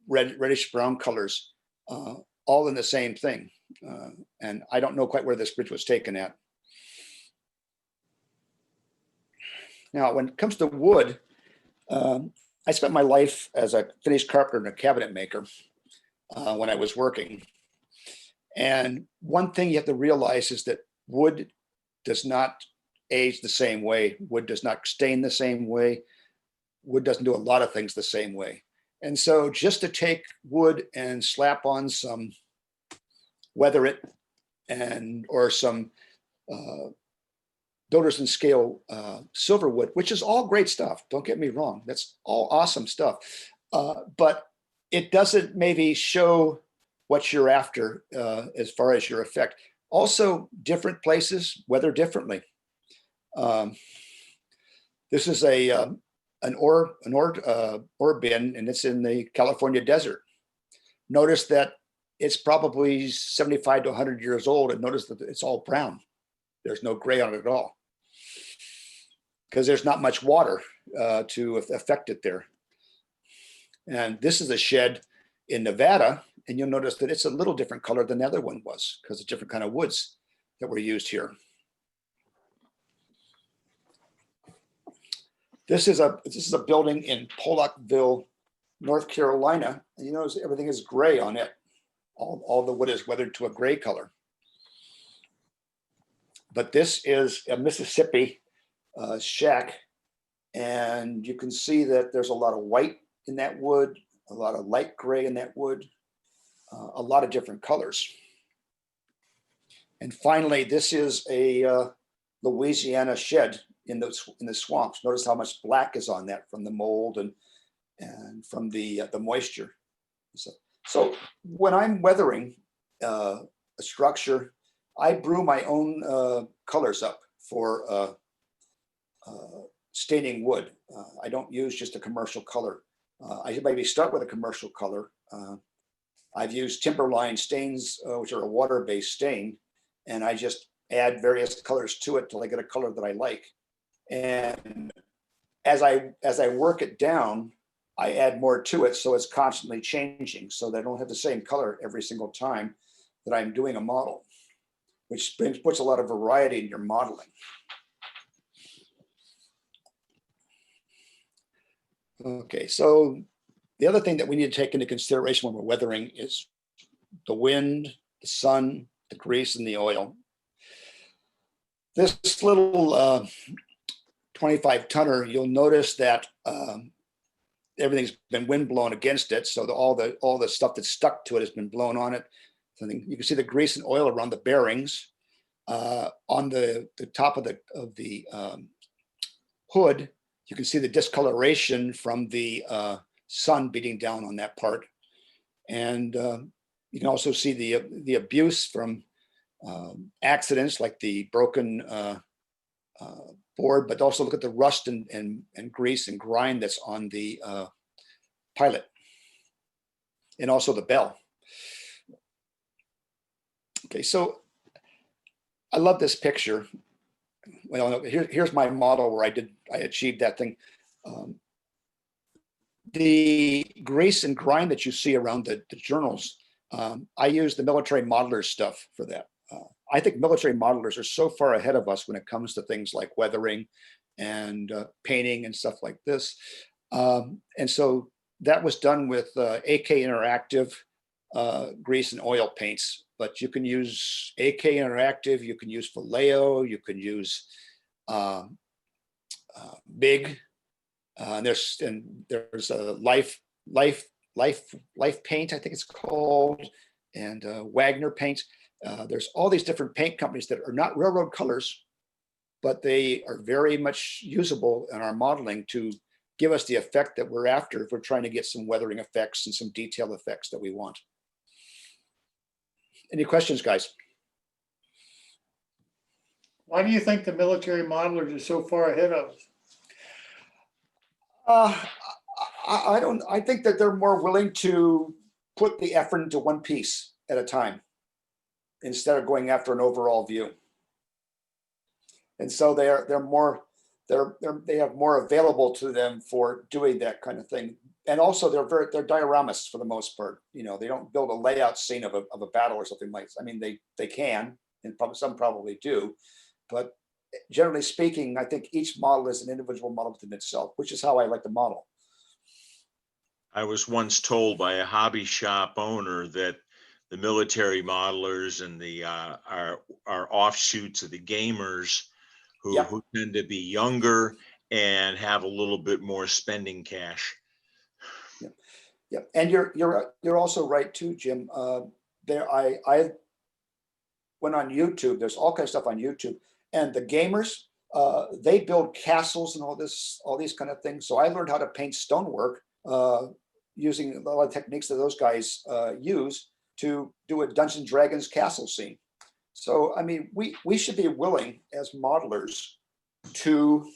C: reddish brown colors, all in the same thing. And I don't know quite where this bridge was taken at. Now, when it comes to wood, I spent my life as a finished carpenter and a cabinet maker when I was working. And one thing you have to realize is that wood does not age the same way. Wood does not stain the same way. Wood doesn't do a lot of things the same way. And so just to take wood and slap on some weather it or some builders and scale silver wood, which is all great stuff. Don't get me wrong. That's all awesome stuff. But it doesn't maybe show what you're after as far as your effect. Also, different places weather differently. This is an ore bin, and it's in the California desert. Notice that it's probably 75 to 100 years old, and notice that it's all brown. There's no gray on it at all, because there's not much water to affect it there. And this is a shed in Nevada, and you'll notice that it's a little different color than the other one was, because of different kind of woods that were used here. This is a building in Pollockville, North Carolina, and you notice everything is gray on it. All the wood is weathered to a gray color. but this is a Mississippi shack. And you can see that there's a lot of white in that wood, a lot of light gray in that wood, a lot of different colors. And finally, this is a Louisiana shed in the swamps. Notice how much black is on that from the mold and from the moisture. So when I'm weathering a structure, I brew my own colors up for staining wood. I don't use just a commercial color. I maybe start with a commercial color. I've used timberline stains, which are a water-based stain, and I just add various colors to it till I get a color that I like. And as I work it down, I add more to it, so it's constantly changing, so that I don't have the same color every single time that I'm doing a model, which puts a lot of variety in your modeling. Okay, so the other thing that we need to take into consideration when we're weathering is the wind, the sun, the grease, and the oil. This little 25 tonner, you'll notice that everything's been wind blown against it. So all the stuff that's stuck to it has been blown on it. So you can see the grease and oil around the bearings. On the top of the hood, you can see the discoloration from the sun beating down on that part. And you can also see the abuse from accidents like the broken board, but also look at the rust and grease and grime that's on the pilot and also the bell. Okay, so I love this picture. Well, here's my model where I achieved that thing. The grease and grime that you see around the journals, I use the military modelers stuff for that. I think military modelers are so far ahead of us when it comes to things like weathering and painting and stuff like this. And so that was done with AK Interactive grease and oil paints, but you can use AK Interactive, you can use Vallejo, you can use Big. There's a life paint, I think it's called, and Wagner paint. There's all these different paint companies that are not railroad colors, but they are very much usable in our modeling to give us the effect that we're after if we're trying to get some weathering effects and some detail effects that we want. Any questions, guys?
B: Why do you think the military modelers are so far ahead of us?
C: I think that they're more willing to put the effort into one piece at a time instead of going after an overall view. And so they have more available to them for doing that kind of thing. And also they're dioramists for the most part. You know, they don't build a layout scene of a battle or something like that. I mean, they can, and some probably do, but generally speaking, I think each model is an individual model within itself, which is how I like to model.
F: I was once told by a hobby shop owner that the military modelers and the are offshoots of the gamers who,
C: Yep.
F: who tend to be younger and have a little bit more spending cash.
C: Yeah, and you're also right too, Jim. I went on YouTube. There's all kinds of stuff on YouTube, and the gamers they build castles and all these kind of things. So I learned how to paint stonework using a lot of techniques that those guys use to do a Dungeons and Dragons castle scene. So I mean, we should be willing as modelers to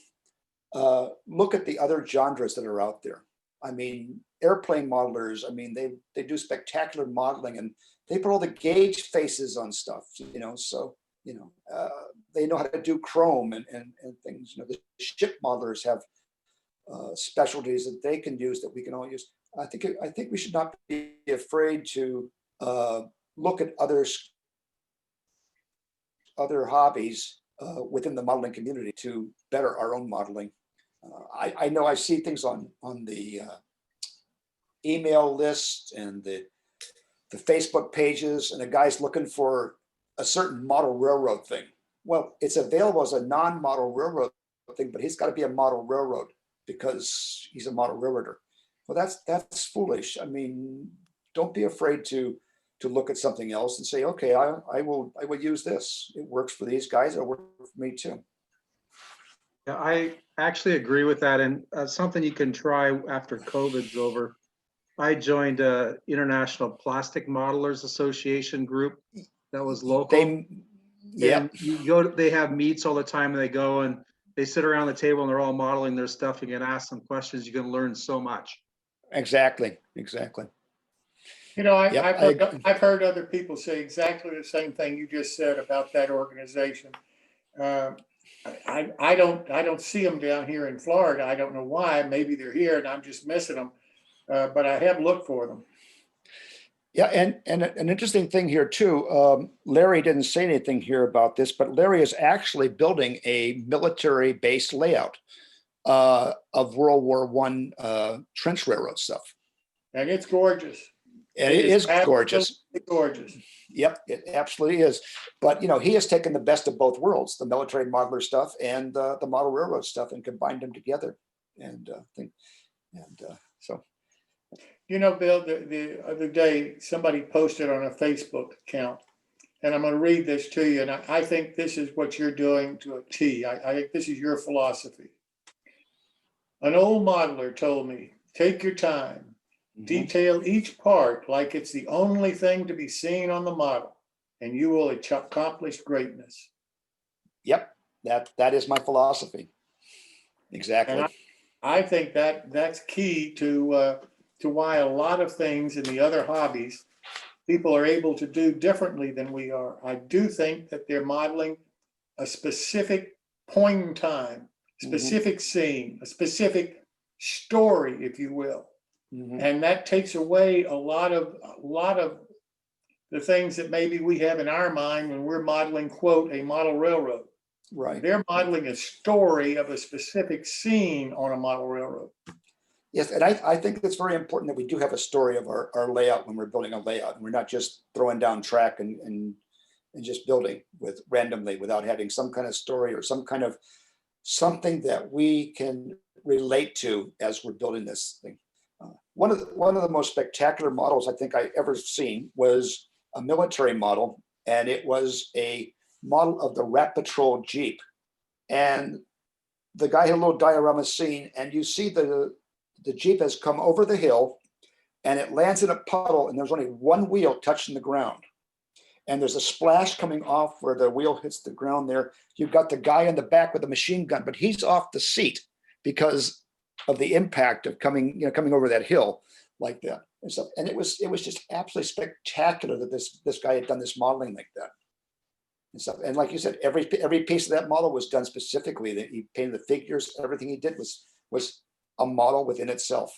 C: look at the other genres that are out there. I mean, airplane modelers, I mean, they do spectacular modeling and they put all the gauge faces on stuff, you know, so, you know, they know how to do chrome and things. You know, the ship modelers have specialties that they can use that we can all use. I think we should not be afraid to look at other hobbies within the modeling community to better our own modeling. I know I see things on the email list and the Facebook pages, and a guy's looking for a certain model railroad thing. Well, it's available as a non-model railroad thing, but he's got to be a model railroad because he's a model railroader. Well, that's foolish. I mean, don't be afraid to look at something else and say, okay, I will use this. It works for these guys. It'll work for me too.
G: Yeah, I actually agree with that. And something you can try after COVID's over. I joined a International Plastic Modelers Association group that was local.
C: Yeah,
G: And you go, they have meets all the time and they go and they sit around the table and they're all modeling their stuff. You can ask them questions. You can learn so much.
C: exactly.
B: You know,
C: Yep,
B: I've heard other people say exactly the same thing you just said about that organization. Uh, I don't see them down here in Florida. I don't know why. Maybe they're here and I'm just missing them. But I have looked for them.
C: Yeah, and an interesting thing here too. Larry didn't say anything here about this, but Larry is actually building a military base layout of World War I trench railroad stuff.
B: And it's gorgeous.
C: And it is gorgeous.
B: Gorgeous.
C: Yep, it absolutely is. But he has taken the best of both worlds, the military modeler stuff and the model railroad stuff, and combined them together. And so.
B: You know, Bill, the other day somebody posted on a Facebook account, and I'm going to read this to you. And I think this is what you're doing to a T. I think this is your philosophy. An old modeler told me, take your time. Detail each part like it's the only thing to be seen on the model, and you will accomplish greatness.
C: Yep, that is my philosophy. Exactly.
B: And I think that's key to why a lot of things in the other hobbies people are able to do differently than we are. I do think that they're modeling a specific point in time, specific scene, a specific story, if you will. And that takes away a lot of the things that maybe we have in our mind when we're modeling, quote, a model railroad.
C: Right.
B: They're modeling a story of a specific scene on a model railroad.
C: Yes, and I think it's very important that we do have a story of our layout when we're building a layout. And we're not just throwing down track and just building randomly without having some kind of story or some kind of something that we can relate to as we're building this thing. One of the most spectacular models I think I ever seen was a military model, and it was a model of the Rat Patrol Jeep. And the guy had a little diorama scene, and you see the Jeep has come over the hill, and it lands in a puddle, and there's only one wheel touching the ground. And there's a splash coming off where the wheel hits the ground there. You've got the guy in the back with a machine gun, but he's off the seat because of the impact of coming over that hill like that and stuff. And it was just absolutely spectacular that this guy had done this modeling like that and stuff. And like you said, every piece of that model was done specifically. That he painted the figures, everything he did was a model within itself.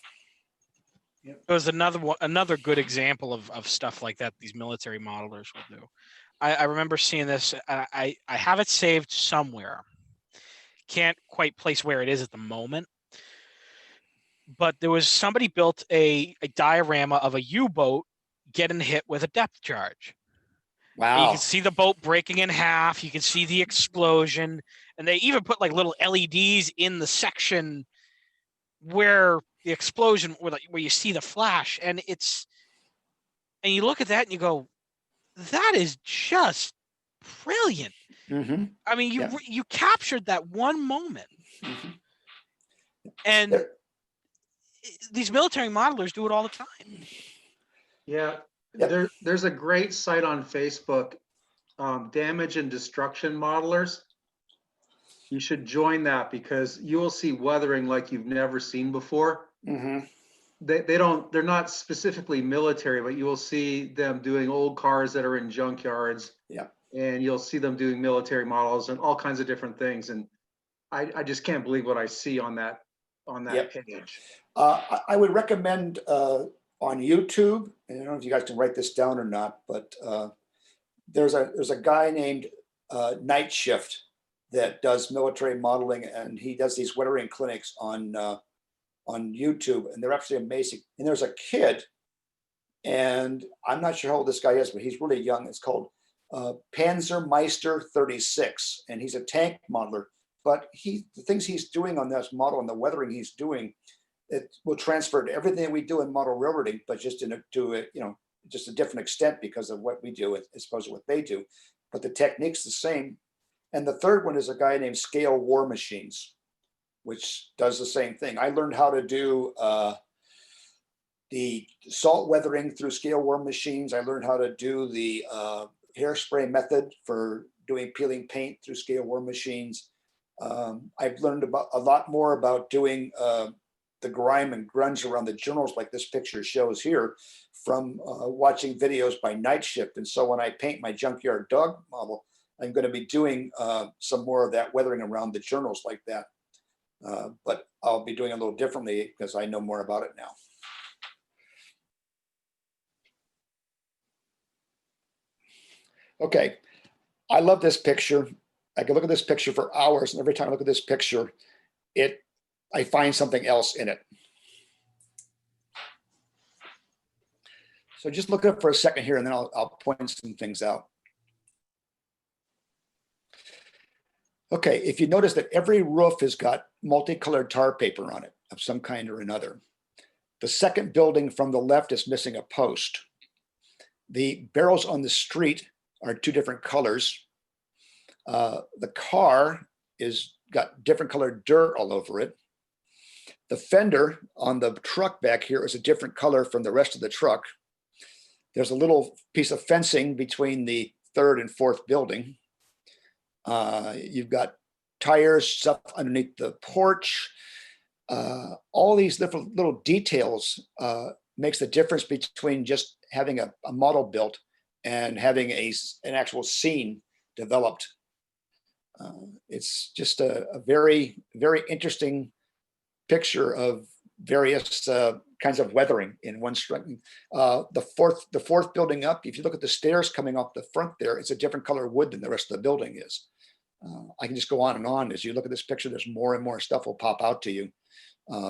A: It was another good example of stuff like that these military modelers will do. I remember seeing this. I have it saved somewhere. Can't quite place where it is at the moment. But there was somebody built a diorama of a U-boat getting hit with a depth charge.
C: Wow.
A: And you can see the boat breaking in half. You can see the explosion. And they even put like little LEDs in the section where the explosion, where you see the flash. And you look at that and you go, that is just brilliant. I mean, you captured that one moment. And these military modelers do it all the time.
G: Yeah, there's a great site on Facebook, Damage and Destruction Modelers. You should join that because you will see weathering like you've never seen before. They're not specifically military, but you will see them doing old cars that are in junkyards. Yeah. And you'll see them doing military models and all kinds of different things. And I just can't believe what I see on that page.
C: I would recommend on YouTube, and I don't know if you guys can write this down or not, but there's a guy named Night Shift that does military modeling, and he does these weathering clinics on YouTube, and they're absolutely amazing. And there's a kid, and I'm not sure how old this guy is, but he's really young. It's called Panzermeister 36, and he's a tank modeler. But the things he's doing on this model and the weathering he's doing, it will transfer to everything we do in model railroading, but just just a different extent because of what we do as opposed to what they do. But the technique's the same. And the third one is a guy named Scale War Machines, which does the same thing. I learned how to do the salt weathering through Scale War Machines. I learned how to do the hairspray method for doing peeling paint through Scale War Machines. I've learned about a lot more about doing the grime and grunge around the journals like this picture shows here from watching videos by Night Shift. And so when I paint my junkyard dog model, I'm going to be doing some more of that weathering around the journals like that. But I'll be doing a little differently because I know more about it now. Okay, I love this picture. I can look at this picture for hours, and every time I look at this picture, I find something else in it. So just look up for a second here, and then I'll point some things out. Okay, if you notice that every roof has got multicolored tar paper on it of some kind or another. The second building from the left is missing a post. The barrels on the street are two different colors. The car is got different colored dirt all over it. The fender on the truck back here is a different color from the rest of the truck. There's a little piece of fencing between the third and fourth building. You've got tires, stuff underneath the porch. All these different little details makes the difference between just having a model built and having an actual scene developed. It's just a very, very interesting picture of various kinds of weathering in one strike. The fourth building up, if you look at the stairs coming off the front there, it's a different color wood than the rest of the building is. I can just go on and on. As you look at this picture, there's more and more stuff will pop out to you.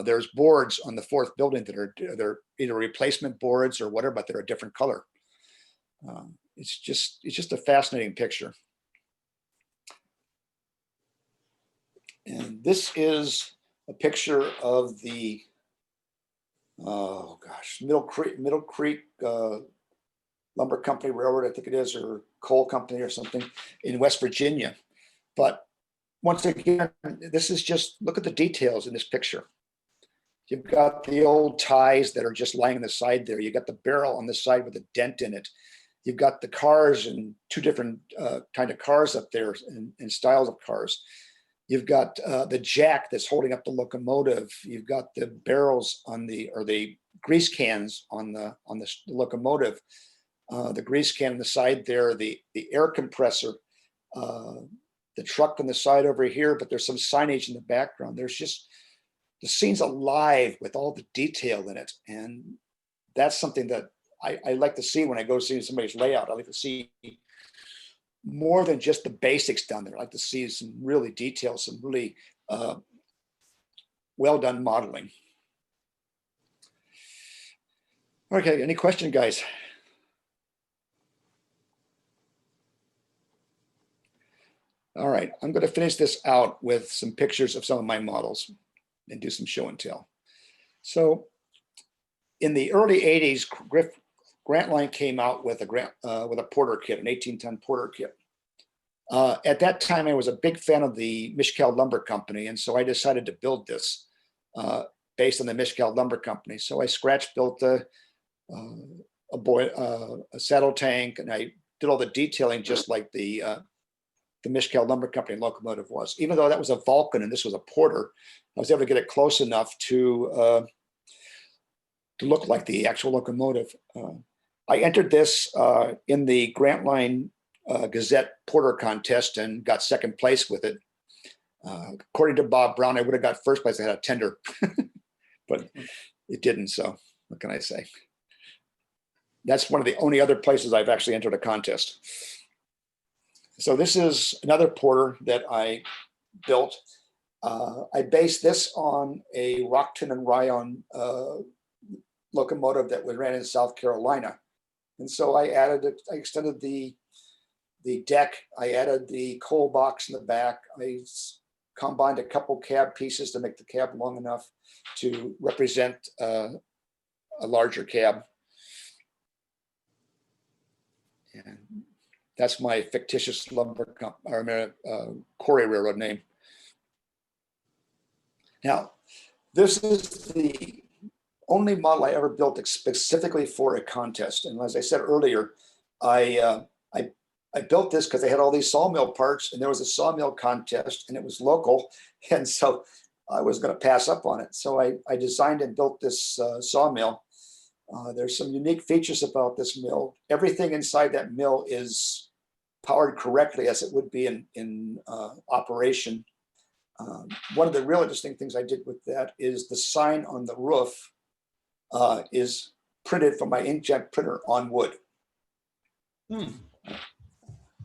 C: There's boards on the fourth building that they're either replacement boards or whatever, but they're a different color. It's just a fascinating picture. And this is a picture of the Middle Creek Lumber Company Railroad, I think it is, or coal company or something in West Virginia. But once again, this is just, look at the details in this picture. You've got the old ties that are just lying on the side there. You've got the barrel on the side with a dent in it. You've got the cars and two different kind of cars up there and styles of cars. You've got the jack that's holding up the locomotive. You've got the barrels on the grease cans on the locomotive. The grease can on the side there, the air compressor, the truck on the side over here, but there's some signage in the background. There's just, the scene's alive with all the detail in it. And that's something that I like to see when I go see somebody's layout. I like to see more than just the basics down there. I like to see some really detail, some really well done modeling. Okay, any question, guys? All right, I'm going to finish this out with some pictures of some of my models and do some show and tell. So in the early 80s, Grantline came out with a porter kit, an 18-ton porter kit. At that time, I was a big fan of the Mishkal Lumber Company, and so I decided to build this based on the Mishkal Lumber Company. So I scratch built a saddle tank, and I did all the detailing just like the Mishkal Lumber Company locomotive was. Even though that was a Vulcan and this was a porter, I was able to get it close enough to look like the actual locomotive. I entered this in the Grantline Gazette Porter contest and got second place with it. According to Bob Brown, I would have got first place. I had a tender, but it didn't. So what can I say? That's one of the only other places I've actually entered a contest. So this is another porter that I built. I based this on a Rockton and Ryan locomotive that was ran in South Carolina. And so I extended the the deck. I added the coal box in the back. Combined a couple cab pieces to make the cab long enough to represent a larger cab. And that's my fictitious lumber quarry railroad name. Now, this is the only model I ever built specifically for a contest. And as I said earlier, I built this because they had all these sawmill parts, and there was a sawmill contest, and it was local, and so I was going to pass up on it. So I designed and built this sawmill. There's some unique features about this mill. Everything inside that mill is powered correctly as it would be in operation. One of the real interesting things I did with that is the sign on the roof is printed from my inkjet printer on wood.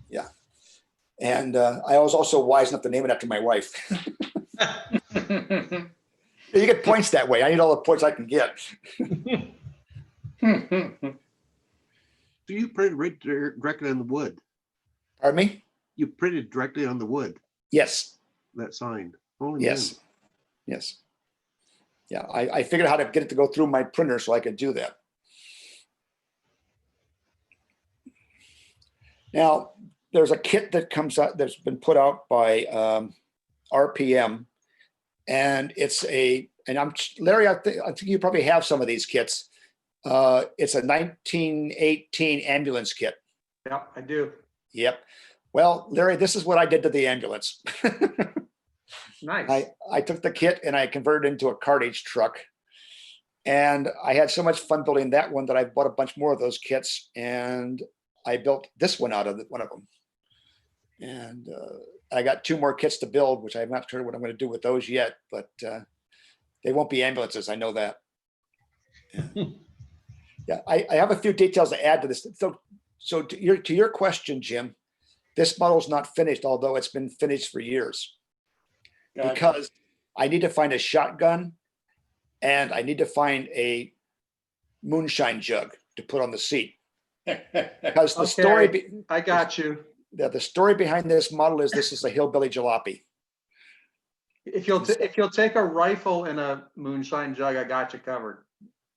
C: Yeah. And I was also wise enough to name it after my wife. You get points that way. I need all the points I can get.
H: So you printed right directly on the wood.
C: Pardon me?
H: You printed directly on the wood,
C: Yes.
H: that sign. Holy
C: Yes.
H: man.
C: Yes. Yeah, I figured out how to get it to go through my printer so I could do that. Now, there's a kit that comes out that's been put out by RPM, and it's Larry, I think you probably have some of these kits. It's a 1918 ambulance kit.
G: Yeah, I do.
C: Yep. Well, Larry, this is what I did to the ambulance.
G: Nice.
C: I took the kit and I converted it into a cartage truck. And I had so much fun building that one that I bought a bunch more of those kits, and I built this one out of one of them. And I got 2 more kits to build, which I'm not sure what I'm going to do with those yet, but they won't be ambulances. I know that. Yeah, I have a few details to add to this. So to your question, Jim, this model's not finished, although it's been finished for years.
B: Gotcha.
C: Because I need to find a shotgun and I need to find a moonshine jug to put on the seat. Because the story,
G: I got you.
C: the story behind this model is this is a hillbilly jalopy.
G: If you'll take a rifle and a moonshine jug, I got you covered.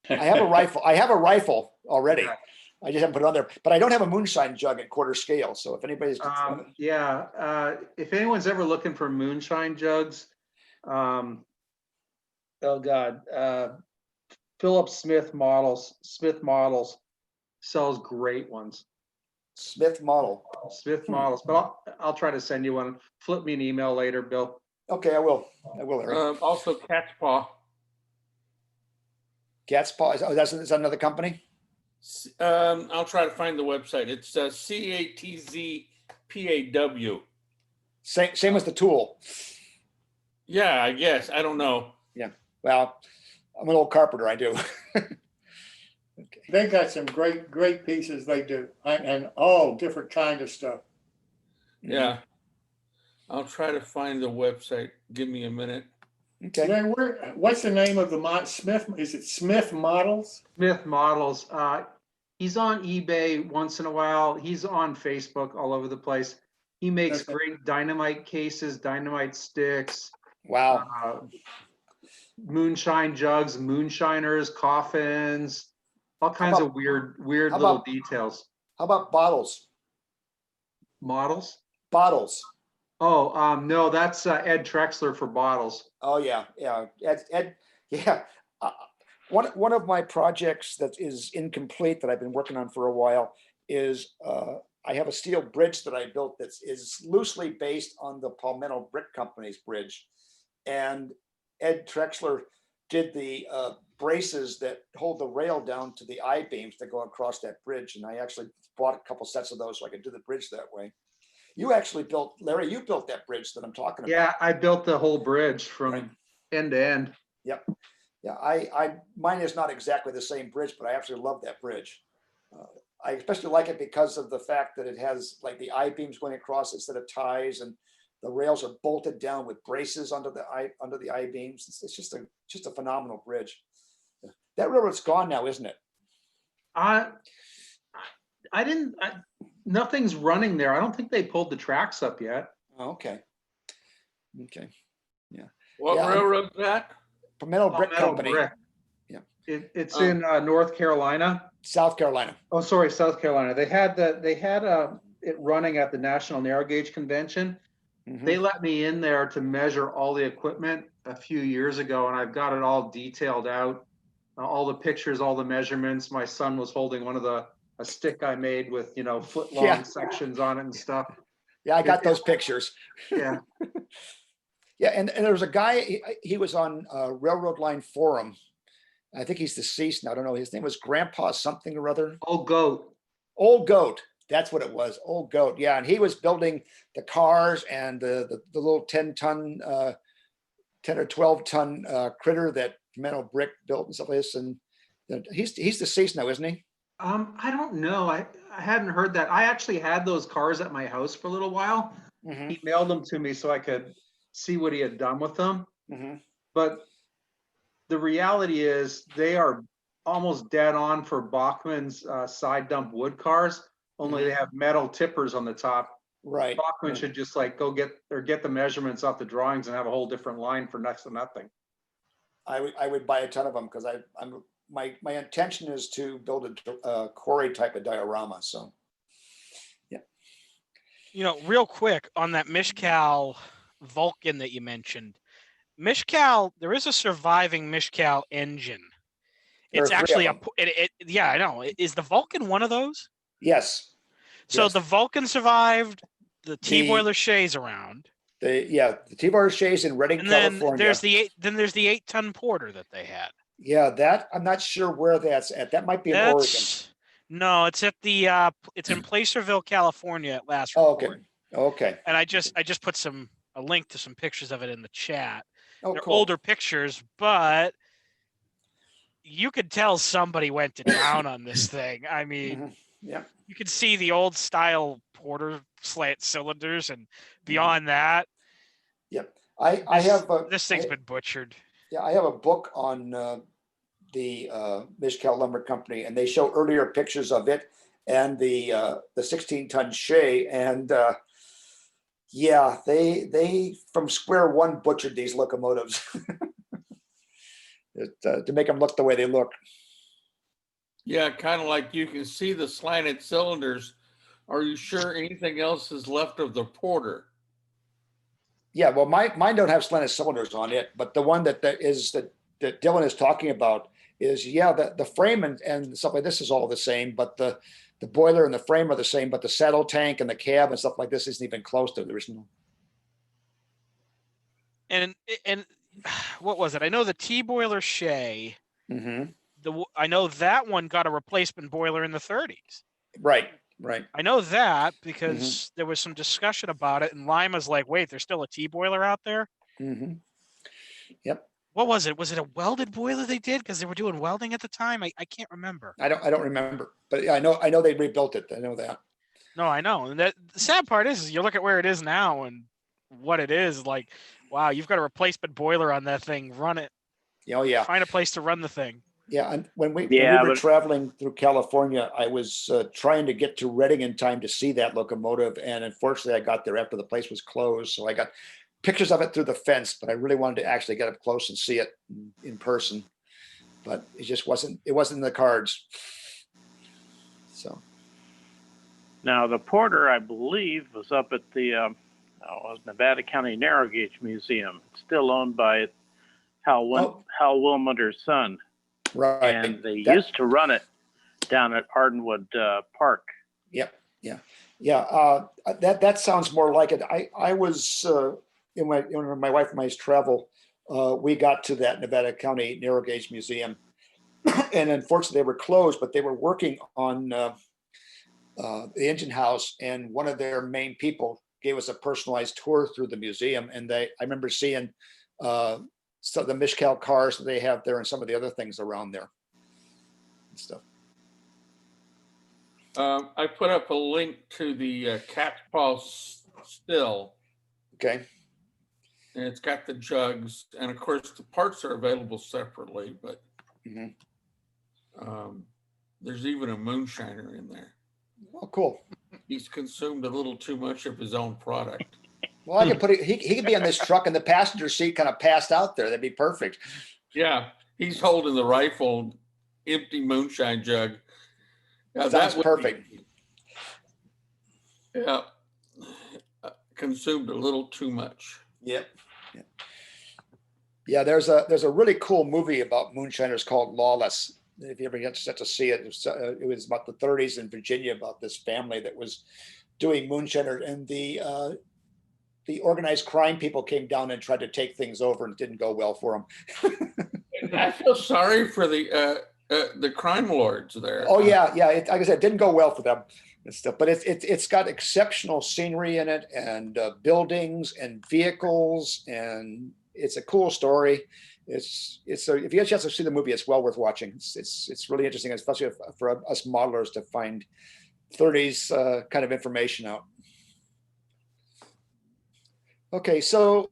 C: I have a rifle. I have a rifle already.
G: Okay.
C: I just haven't put it on there, but I don't have a moonshine jug at quarter scale. So if anybody's,
G: If anyone's ever looking for moonshine jugs, oh God, Philip Smith models sells great ones.
C: Smith model.
G: Smith models, but I'll try to send you one. Flip me an email later, Bill.
C: Okay, I will. Eric.
I: Also Cat's Paw.
C: Cat's Paw. Is that another company?
I: I'll try to find the website. It's CATZPAW.
C: Same as the tool.
I: Yeah, I guess. I don't know.
C: Yeah. Well, I'm an old carpenter. I do. Okay.
B: They got some great pieces they do, and all different kind of stuff.
I: Yeah. I'll try to find the website. Give me a minute.
C: Okay.
B: Larry, what's the name of the Smith? Is it Smith Models?
G: Smith models. He's on eBay once in a while. He's on Facebook all over the place. He makes great dynamite cases, dynamite sticks.
C: Wow.
G: Moonshine jugs, moonshiners, coffins, all kinds of weird little details.
C: How about bottles?
G: Models?
C: Bottles.
G: Oh, no, that's Ed Trexler for bottles.
C: Oh yeah. Ed, yeah. One of my projects that is incomplete that I've been working on for a while is I have a steel bridge that I built that is loosely based on the Palmetto Brick Company's bridge, and Ed Trexler did the braces that hold the rail down to the I-beams that go across that bridge, and I actually bought a couple sets of those so I could do the bridge that way. You actually built, Larry, you built that bridge that I'm talking about.
G: Yeah, I built the whole bridge from end to end.
C: Yep. Yeah, mine is not exactly the same bridge, but I absolutely love that bridge. I especially like it because of the fact that it has like the I-beams going across instead of ties, and the rails are bolted down with braces under the I-beams. It's just a phenomenal bridge. That railroad's gone now, isn't it?
G: nothing's running there. I don't think they pulled the tracks up yet.
C: Oh, okay. Okay.
I: What
C: Yeah,
I: railroad's that?
C: Palmetto Brick
G: Palmetto
C: Company,
G: Brick.
C: Yeah.
G: It's
I: Oh.
G: in North Carolina.
C: South Carolina.
G: Oh, sorry, South Carolina. They had it running at the National Narrow Gauge Convention.
C: Mhm.
G: They let me in there to measure all the equipment a few years ago, and I've got it all detailed out, all the pictures, all the measurements. My son was holding a stick I made with, foot long
C: Yeah.
G: sections on it and stuff.
C: Yeah, I got
G: It-
C: those pictures.
G: Yeah.
C: Yeah, and there was a guy, he was on Railroad Line Forum. I think he's deceased now. I don't know. His name was Grandpa something or other.
G: Old Goat.
C: Old Goat. That's what it was. Old Goat. Yeah, and he was building the cars and the little 10-ton, 10 or 12-ton critter that Metal Brick built and stuff like this. And he's deceased now, isn't he?
G: I don't know. I hadn't heard that. I actually had those cars at my house for a little while.
C: Mhm.
G: He mailed them to me so I could see what he had done with them.
C: Mhm.
G: But the reality is they are almost dead on for Bachman's side dump wood cars, only they have metal tippers on the top.
C: Right.
G: Bachman should just like go get the measurements off the drawings and have a whole different line for next to nothing.
C: I would buy a ton of them because my intention is to build a quarry type of diorama. So, yeah.
A: Real quick on that Mishkal Vulcan that you mentioned. Mishkal, there is a surviving Mishkal engine.
C: There
A: It's
C: are three
A: actually
C: of them.
A: yeah, I know. Is the Vulcan one of those?
C: Yes.
A: So
C: Yes.
A: the Vulcan survived. The T
C: The-
A: boiler Shay's around,
C: The T-bar Shays in Redding,
A: and then
C: California.
A: there's the 8-ton porter that they had.
C: Yeah, that I'm not sure where that's at. That might be in Oregon.
A: No, it's at the it's in Placerville, California at last
C: Oh,
A: report.
C: okay. Okay.
A: And I just put a link to some pictures of it in the chat.
C: Oh,
A: They're
C: cool.
A: older pictures, but you could tell somebody went to town on this thing. I mean,
C: Mhm. Yeah.
A: you can see the old style porter slant cylinders, and beyond that,
C: Yep. I have
A: this thing's been butchered.
C: Yeah, I have a book on the Mishkal Lumber Company, and they show earlier pictures of it and the 16-ton Shay, and yeah, they from square one butchered these locomotives to make them look the way they look.
I: Yeah, kind of like you can see the slanted cylinders. Are you sure anything else is left of the porter?
C: Yeah, well, mine don't have slanted cylinders on it, but the one that Dylan is talking about is, yeah, the frame and stuff like this is all the same, but the boiler and the frame are the same, but the saddle tank and the cab and stuff like this isn't even close to the original.
A: And what was it? I know the T boiler Shay.
C: Mm-hmm.
A: I know that one got a replacement boiler in the 30s.
C: Right.
A: I know that because there was some discussion about it, and Lima's like, "Wait, there's still a T boiler out there."
C: Mm-hmm. Yep.
A: What was it? Was it a welded boiler they did because they were doing welding at the time? I can't remember.
C: I don't remember, but yeah, I know they rebuilt it. I know that.
A: No, I know. And the sad part is you look at where it is now and what it is like. Wow, you've got a replacement boiler on that thing. Run it.
C: Oh yeah.
A: Find a place to run the thing.
C: Yeah, and when we were traveling through California, I was trying to get to Redding in time to see that locomotive, and unfortunately, I got there after the place was closed. So I got pictures of it through the fence, but I really wanted to actually get up close and see it in person. But it just wasn't in the cards. So
J: now the porter, I believe, was up at the Nevada County Narrow Gauge Museum. It's still owned by Hal Wilmotter's son.
C: Right.
J: And they used to run it down at Ardenwood Park.
C: Yep. Yeah. That sounds more like it. I was in my wife and I's travel. We got to that Nevada County Narrow Gauge Museum, and unfortunately they were closed. But they were working on the engine house, and one of their main people gave us a personalized tour through the museum. And I remember seeing so the Mishkal cars that they have there and some of the other things around there and stuff.
I: I put up a link to the cat's paw still.
C: Okay.
I: And it's got the jugs, and of course the parts are available separately, but there's even a moonshiner in there.
C: Oh, cool.
I: He's consumed a little too much of his own product.
C: Well, I could put it, he could be on this truck in the passenger seat, kind of passed out there. That'd be perfect.
I: Yeah, he's holding the rifle, empty moonshine jug. Yeah,
C: Sounds
I: would be-
C: perfect.
I: yeah, consumed a little too much.
C: Yep. Yeah, there's a really cool movie about moonshiners called Lawless. If you ever get to see it, it was about the 30s in Virginia, about this family that was doing moonshiner, and the organized crime people came down and tried to take things over, and it didn't go well for them.
I: I feel sorry for the crime lords there.
C: Oh yeah, like I said, it didn't go well for them and stuff. But it's got exceptional scenery in it, and buildings and vehicles, and it's a cool story. If you get a chance to see the movie, it's well worth watching. It's really interesting, especially for us modelers to find 30s kind of information out. Okay, so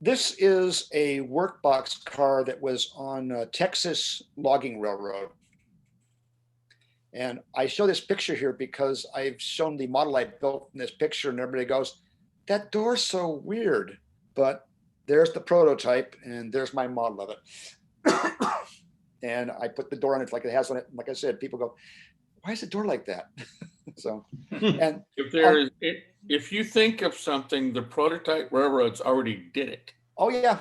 C: this is a workbox car that was on Texas Logging Railroad. And I show this picture here because I've shown the model I built in this picture, and everybody goes, that door's so weird. But there's the prototype, and there's my model of it. And I put the door on it like it has on it. Like I said, people go, why is the door like that? So, and
I: if you think of something, the prototype railroads already did it.
C: Oh yeah.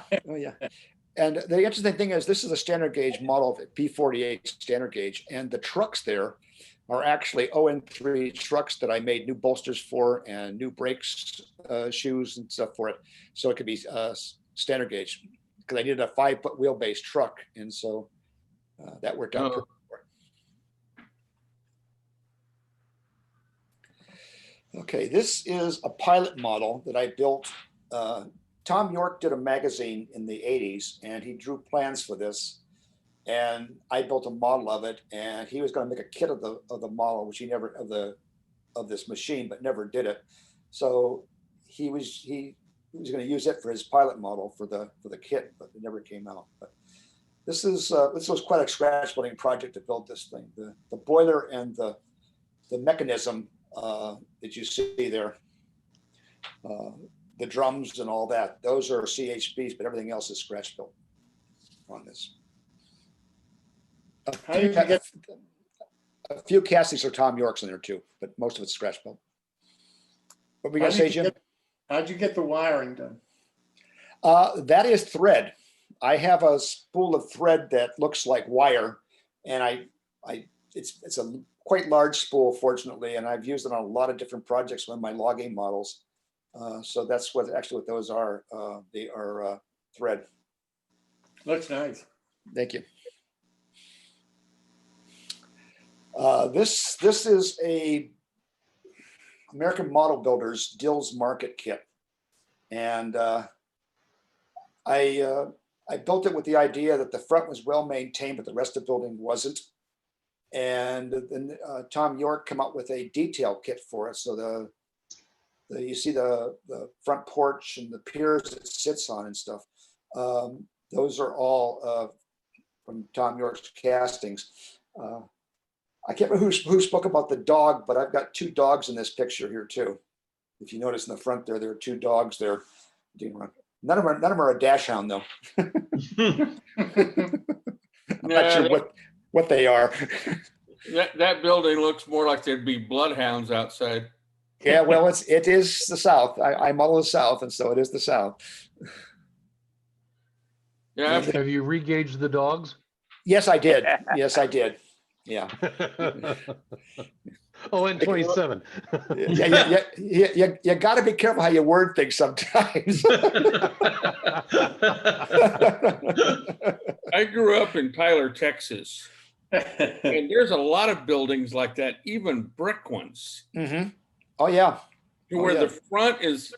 C: And the interesting thing is, this is a standard gauge model of P48 standard gauge, and the trucks there are actually ON3 trucks that I made new bolsters for and new brakes, shoes and stuff for it. So it could be standard gauge, because I needed a 5-foot wheelbase truck. And so that worked out.
I: Oh.
C: Okay, this is a pilot model that I built. Tom York did a magazine in the 80s, and he drew plans for this. And I built a model of it, and he was going to make a kit of the model, which he never of this machine, but never did it. So he was going to use it for his pilot model for the kit, but it never came out. But this was quite a scratch building project to build this thing. The boiler and the mechanism that you see there, the drums and all that, those are CHBs, but everything else is scratch built on this. A few castings are Tom York's in there too, but most of it's scratch built. What were we gonna say, Jim?
B: How'd you get the wiring done?
C: That is thread. I have a spool of thread that looks like wire, and it's a quite large spool, fortunately, and I've used it on a lot of different projects with my logging models. So that's what those are. They are thread.
B: Looks nice.
C: Thank you. This is a American Model Builders Dills Market Kit, and I built it with the idea that the front was well maintained, but the rest of the building wasn't. And then Tom York came up with a detail kit for us. So you see the front porch and the piers it sits on and stuff. Those are all from Tom York's castings. I can't remember who spoke about the dog, but I've got 2 dogs in this picture here too. If you notice in the front there are 2 dogs there. None of them are a dash hound though. I'm not sure what they are.
I: That building looks more like there'd be bloodhounds outside.
C: Yeah, well, it is the South. I model the South, and so it is the South.
I: Yeah.
D: Have you regauged the dogs?
C: Yes, I did. Yes, I did. Yeah.
D: Oh, and 27.
C: You got to be careful how you word things sometimes.
I: I grew up in Tyler, Texas, and there's a lot of buildings like that, even brick ones.
C: Mm-hmm. Oh yeah.
I: Where the front is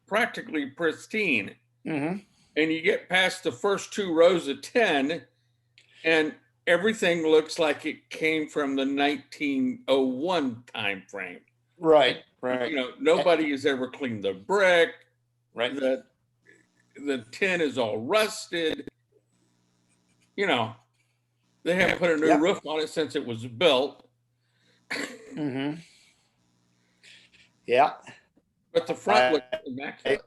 I: practically pristine,
C: mm-hmm.
I: and you get past the first 2 rows of 10, and everything looks like it came from the 1901 time frame.
C: Right.
I: You know, nobody has ever cleaned the brick.
C: Right.
I: The tin is all rusted. You know, they haven't put a new roof on it since it was built.
C: Mhm. Yeah.
I: But the front looks
C: I,
I: immaculate.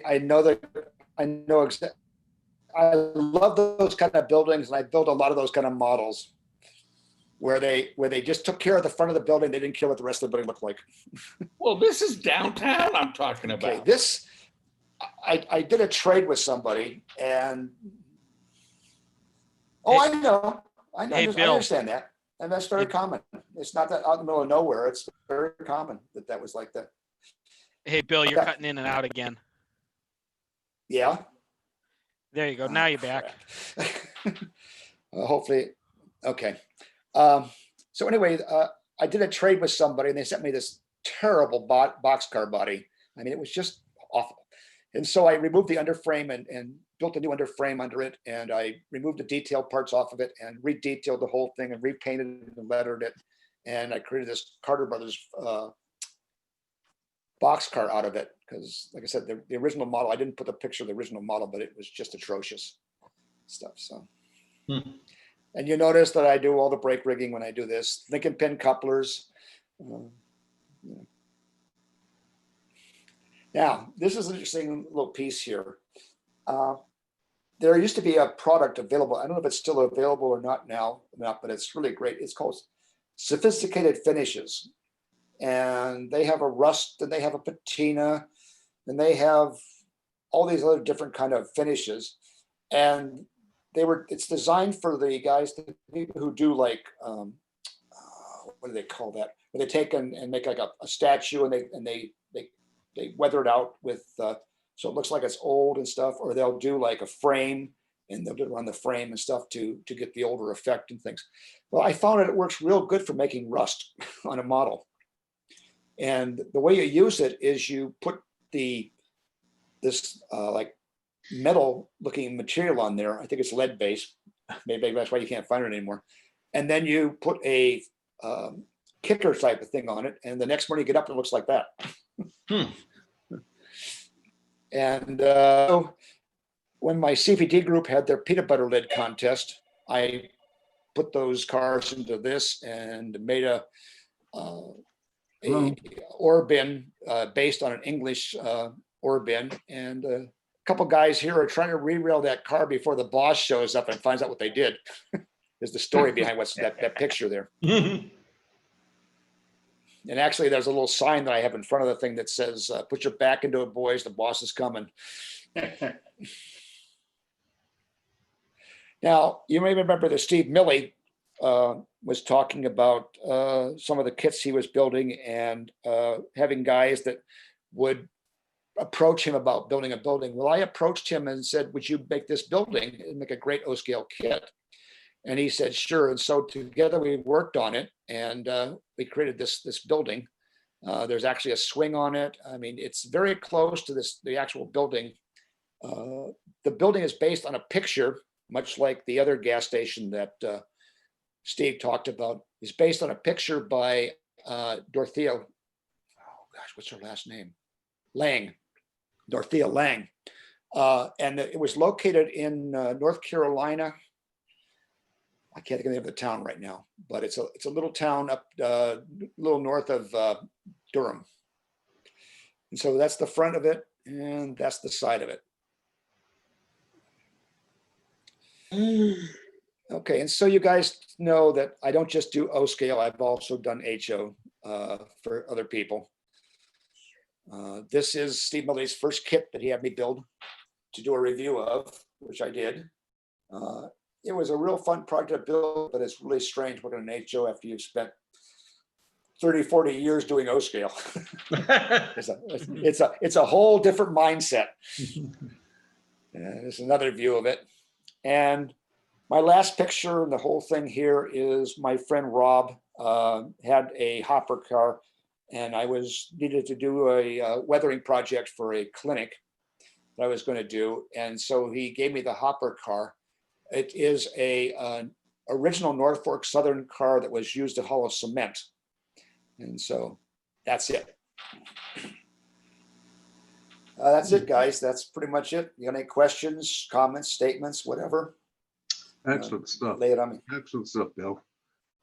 C: I know that, I know exactly. I love those kind of buildings, and I built a lot of those kind of models where they just took care of the front of the building. They didn't care what the rest of the building looked like.
I: Well, this is downtown I'm talking
C: Okay,
I: about.
C: this, I did a trade with somebody, and I know,
A: Hey,
C: I
A: Bill.
C: understand that, and that's very common. It's not that out in the middle of nowhere. It's very common that was like that.
A: Hey, Bill, you're
C: Yeah.
A: cutting in and out again.
C: Yeah.
A: There you go. Now you're back.
C: Hopefully, okay. So anyway, I did a trade with somebody, and they sent me this terrible boxcar body. I mean, it was just awful. And so I removed the underframe and built a new underframe under it, and I removed the detail parts off of it and redetailed the whole thing and repainted it and lettered it. And I created this Carter Brothers boxcar out of it because, like I said, the original model, I didn't put the picture of the original model, but it was just atrocious stuff. So, and you notice that I do all the brake rigging when I do this, Lincoln pin couplers. Yeah. Now, this is an interesting little piece here. There used to be a product available. I don't know if it's still available or not now, but it's really great. It's called Sophisticated Finishes. And they have a rust, and they have a patina, and they have all these other different kind of finishes. And it's designed for the guys, the people who do like, what do they call that? Where they take and make like a statue, and they weather it out with, so it looks like it's old and stuff, or they'll do like a frame, and they'll do it on the frame and stuff to get the older effect and things. Well, I found that it works real good for making rust on a model. And the way you use it is you put this like metal looking material on there. I think it's lead based. Maybe that's why you can't find it anymore. And then you put a kicker type of thing on it. And the next morning you get up, it looks like that. And when my CPD group had their peanut butter lid contest, I put those cars into this and made a ore bin based on an English ore bin. And a couple guys here are trying to re-rail that car before the boss shows up and finds out what they did. There's the story behind what's that picture there. And actually, there's a little sign that I have in front of the thing that says, put your back into it, boys, the boss is coming. Now, you may remember that Steve Milley was talking about some of the kits he was building and having guys that would approach him about building a building. Well, I approached him and said, would you make this building and make a great O-scale kit? And he said, sure. And so together we worked on it, and we created this building. There's actually a swing on it. I mean, it's very close to the actual building. The building is based on a picture, much like the other gas station that Steve talked about. Is based on a picture by Dorothea. Oh gosh, what's her last name? Lang, Dorothea Lang. And it was located in North Carolina. I can't think of the name of the town right now, but it's a little town up a little north of Durham. And so that's the front of it, and that's the side of it. Okay, and so you guys know that I don't just do O scale, I've also done HO for other people. This is Steve Milley's first kit that he had me build to do a review of, which I did. It was a real fun project to build, but it's really strange working on HO after you've spent 30, 40 years doing O scale. It's a whole different mindset. There's another view of it. And my last picture in the whole thing here is my friend Rob had a hopper car, and I needed to do a weathering project for a clinic that I was going to do. And so he gave me the hopper car. It is an original Norfolk Southern car that was used to haul cement. And so that's it. That's it, guys. That's pretty much it. You got any questions, comments, statements, whatever?
H: Excellent stuff.
C: Lay it on me.
H: Excellent stuff, Bill.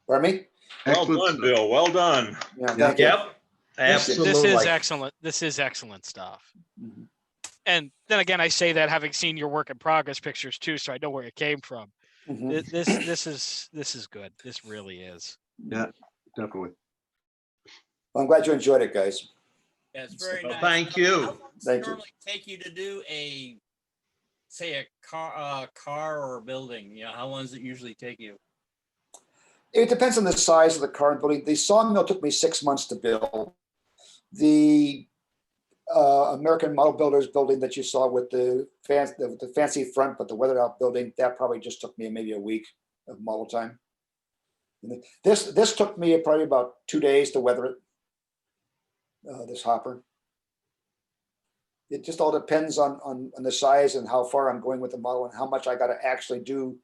C: Pardon me?
F: Well
H: Excellent
F: done,
H: stuff.
F: Bill. Well done.
C: Yeah, thank you.
F: Yep,
A: This is
F: absolutely.
A: excellent. This is excellent stuff.
C: Mhm.
A: And then again, I say that having seen your work in progress pictures too, so I know where it came from.
C: Mhm.
A: This is good. This really is.
H: Yeah, definitely.
C: Well, I'm glad you enjoyed it, guys.
K: Yeah, it's very
F: Well,
K: nice.
F: thank
K: How
F: you.
K: long does it
C: Thank you.
K: normally take you to do say a car or a building? You know, how long does it usually take you?
C: It depends on the size of the car and building. The sawmill took me 6 months to build. The American Model Builders building that you saw with the fancy front, but the weathered out building, that probably just took me maybe a week of model time. And this took me probably about 2 days to weather it. This hopper. It just all depends on the size and how far I'm going with the model and how much I got to actually do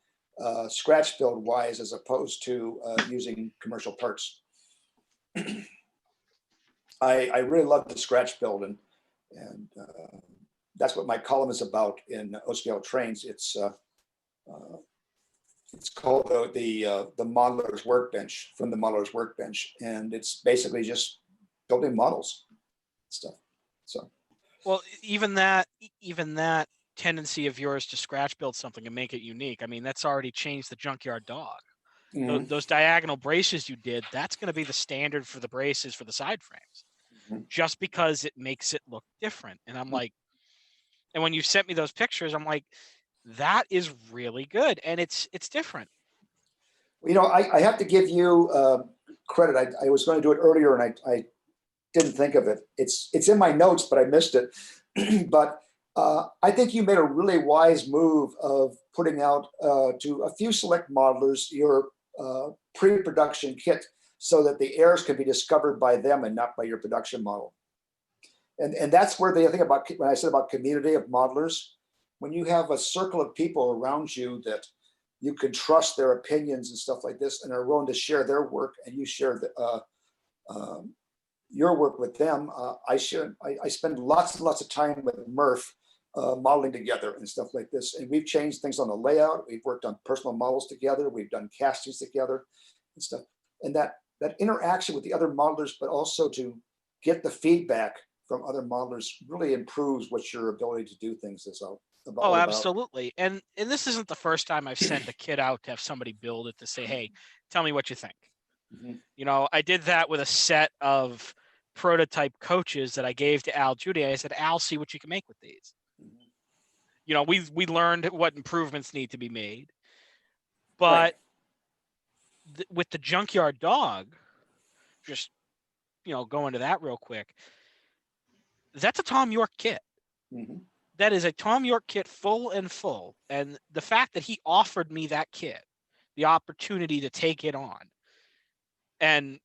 C: scratch build wise as opposed to using commercial parts. I really love the scratch build, and that's what my column is about in OCL Trains. It's called the Modeler's Workbench, from the Modeler's Workbench, and it's basically just building models stuff. So
A: Well, even that tendency of yours to scratch build something and make it unique. I mean, that's already changed the junkyard dog.
C: mhm.
A: Those diagonal braces you did, that's going to be the standard for the braces for the side frames,
C: Mhm.
A: just because it makes it look different. And I'm like, and when you sent me those pictures, I'm like, that is really good, and it's different.
C: You know, I have to give you credit. I was going to do it earlier, and I didn't think of it. It's in my notes, but I missed it. But I think you made a really wise move of putting out to a few select modelers your pre-production kit, so that the errors can be discovered by them and not by your production model. And that's where the thing about, when I said about community of modelers, when you have a circle of people around you that you can trust their opinions and stuff like this, and are willing to share their work, and you share your work with them. I spend lots and lots of time with Murph modeling together and stuff like this. And we've changed things on the layout. We've worked on personal models together. We've done castings together and stuff. And that interaction with the other modelers, but also to get the feedback from other modelers, really improves what your ability to do things is all about.
A: Oh, absolutely. And this isn't the first time I've sent a kit out to have somebody build it to say, hey, tell me what you think.
C: Mhm.
A: You know, I did that with a set of prototype coaches that I gave to Al Judy. I said, Al, see what you can make with these.
C: Mhm.
A: You know, we learned what improvements need to be made. But
C: Right.
A: with the junkyard dog, just, you know, go into that real quick. That's a Tom York kit.
C: Mhm.
A: That is a Tom York kit, full and full. And the fact that he offered me that kit, the opportunity to take it on. And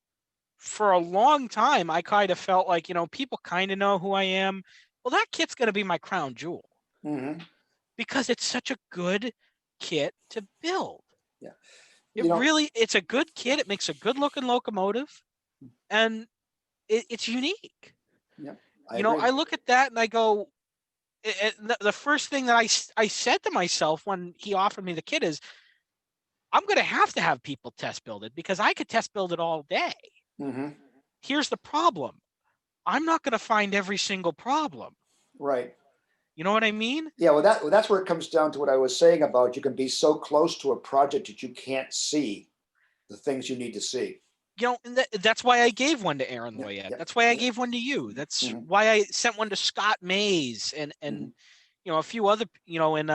A: for a long time, I kind of felt like, you know, people kind of know who I am. Well, that kit's going to be my crown jewel,
C: Mhm.
A: because it's such a good kit to build.
C: Yeah.
A: It
C: You know,
A: really, it's a good kit. It makes a good looking locomotive, and it's unique.
C: yeah,
A: You know,
C: agree.
A: I look at that and I go, the first thing that I said to myself when he offered me the kit is, I'm going to have people test build it, because I could test build it all day.
C: Mhm.
A: Here's the problem. I'm not going to find every single problem.
C: Right.
A: You know what I mean?
C: Yeah, well, that's where it comes down to what I was saying about, you can be so close to a project that you can't see the things you need to see.
A: You know, and that's why I gave one to Aaron
C: Yeah,
A: Loyette.
C: yeah,
A: That's why I
C: yeah.
A: gave one to you. That's
C: Mhm.
A: why I sent one to Scott Mays and
C: Mhm.
A: you know, a few other, you know, and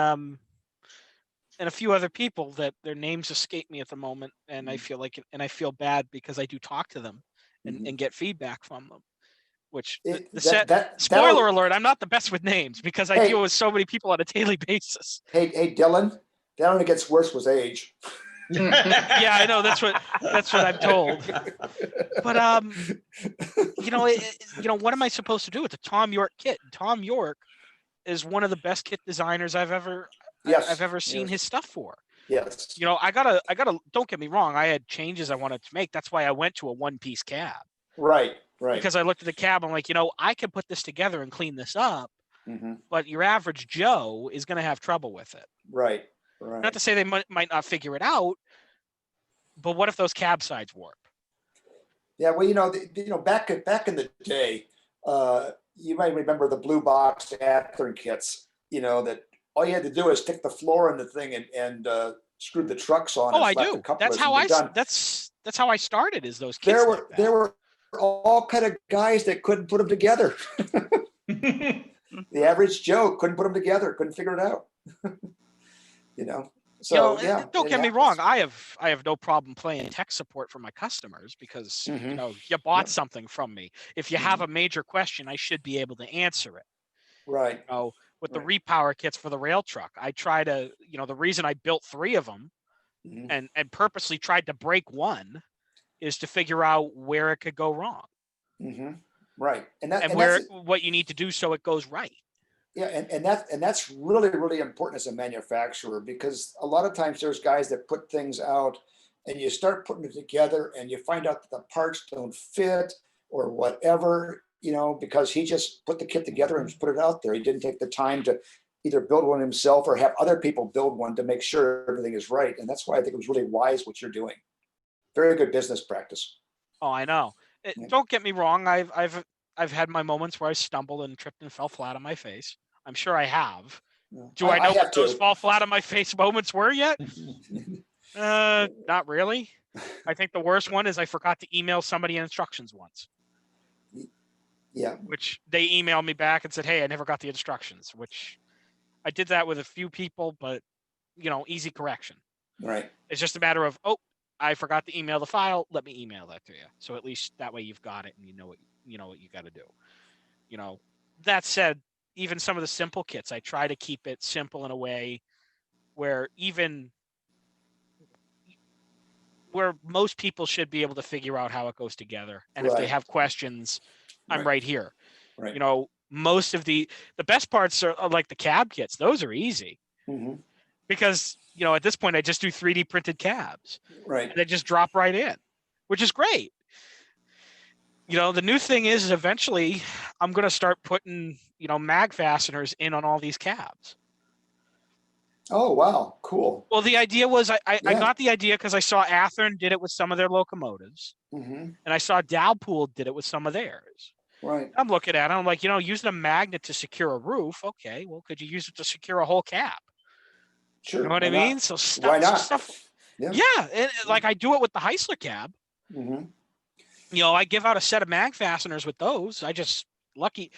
A: a few other people that their names escape me at the moment, and I
C: Mhm.
A: feel like, and I feel bad because I do talk to them
C: Mhm.
A: and get feedback from them. Which the
C: That
A: set,
C: that
A: spoiler
C: that'll
A: alert, I'm not the best with names because I deal
C: hey
A: with so many people on a daily basis.
C: hey Dylan, that only gets worse with age.
A: Yeah, I know, that's what I'm told. But you know, you know, what am I supposed to do? It's a Tom York kit. Tom York is one of the best kit designers I've ever
C: Yes.
A: seen
C: Yes.
A: his stuff for.
C: Yes.
A: You know, I gotta, don't get me wrong, I had changes I wanted to make. That's why I went to a one-piece cab,
C: Right. Right.
A: because I looked at the cab. I'm like, you know, I can put this together and clean this up,
C: Mm-hmm.
A: but your average Joe is going to have trouble with it.
C: Right.
A: Not
C: Right.
A: to say they might not figure it out, but what if those cab sides warp?
C: Yeah, well, back in the day, you might remember the blue box Athearn kits. That all you had to do is stick the floor in the thing and screw the trucks on
A: Oh,
C: and
A: I
C: slap the
A: do. That's
C: couplers
A: how
C: and be done.
A: that's how I started, is those kits
C: There
A: like
C: were
A: that.
C: there were all kind of guys that couldn't put them together. The average Joe couldn't put them together, couldn't figure it out. So yeah,
A: don't
C: it
A: get me
C: happens.
A: wrong. I have no problem playing tech support for my customers because you bought something from me. If you have a major question, I should be able to answer it.
C: Right.
A: With the repower kits for the rail truck, I try to, the reason I built 3 of them and purposely tried to break one is to figure out where it could go wrong.
C: Right.
A: What you need to do so it goes right.
C: Yeah, and that's really, really important as a manufacturer, because a lot of times there's guys that put things out and you start putting it together and you find out that the parts don't fit or whatever, because he just put the kit together and just put it out there. He didn't take the time to either build one himself or have other people build one to make sure everything is right. And that's why I think it was really wise what you're doing. Very good business practice.
A: Oh, I know. Don't get me wrong. I've had my moments where I stumbled and tripped and fell flat on my face. I'm sure I have. Do I know what those fall flat on my face moments were yet? Not really. I think the worst one is I forgot to email somebody instructions once.
C: Yeah.
A: Which they emailed me back and said, "Hey, I never got the instructions," which I did that with a few people, but easy correction.
C: Right.
A: It's just a matter of, I forgot to email the file. Let me email that to you. So at least that way you've got it and you know what you got to do. That said, even some of the simple kits, I try to keep it simple in a way where most people should be able to figure out how it goes together. And if they have questions, I'm right here.
C: Right.
A: Most of the best parts are like the cab kits. Those are easy. Because, at this point I just do 3D printed cabs.
C: Right.
A: And they just drop right in, which is great. The new thing is eventually I'm going to start putting, mag fasteners in on all these cabs.
C: Oh, wow. Cool.
A: Well, the idea was I got the idea because I saw Athearn did it with some of their locomotives. And I saw Dowpool did it with some of theirs.
C: Right.
A: I'm looking at it. I'm like, using a magnet to secure a roof. Okay, well, could you use it to secure a whole cab?
C: Sure.
A: You know what I mean? So
C: why not?
A: Stuff.
C: Yeah.
A: And like I do it with the Heisler cab. I give out a set of mag fasteners with those. I just lucky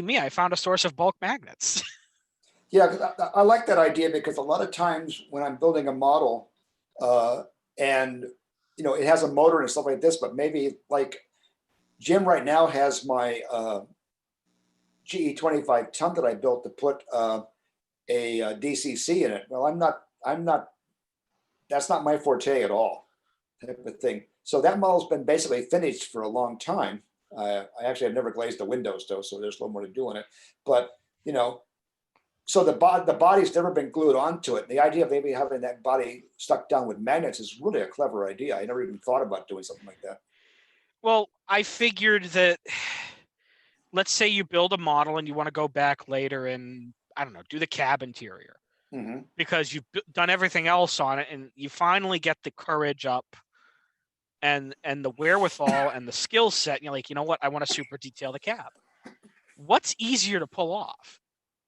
A: me. I found a source of bulk magnets.
C: Yeah, I like that idea, because a lot of times when I'm building a model, and it has a motor and stuff like this, but maybe like Jim right now has my GE 25 ton that I built to put a DCC in it. Well, I'm not. That's not my forte at all, type of thing. So that model's been basically finished for a long time. I actually have never glazed the windows though, so there's a little more to do in it. But so the body's never been glued onto it. The idea of maybe having that body stuck down with magnets is really a clever idea. I never even thought about doing something like that.
A: Well, I figured that, let's say you build a model and you want to go back later and, I don't know, do the cab interior. Because you've done everything else on it and you finally get the courage up and the wherewithal and the skill set. And you're like, you know what? I want to super detail the cab. What's easier to pull off?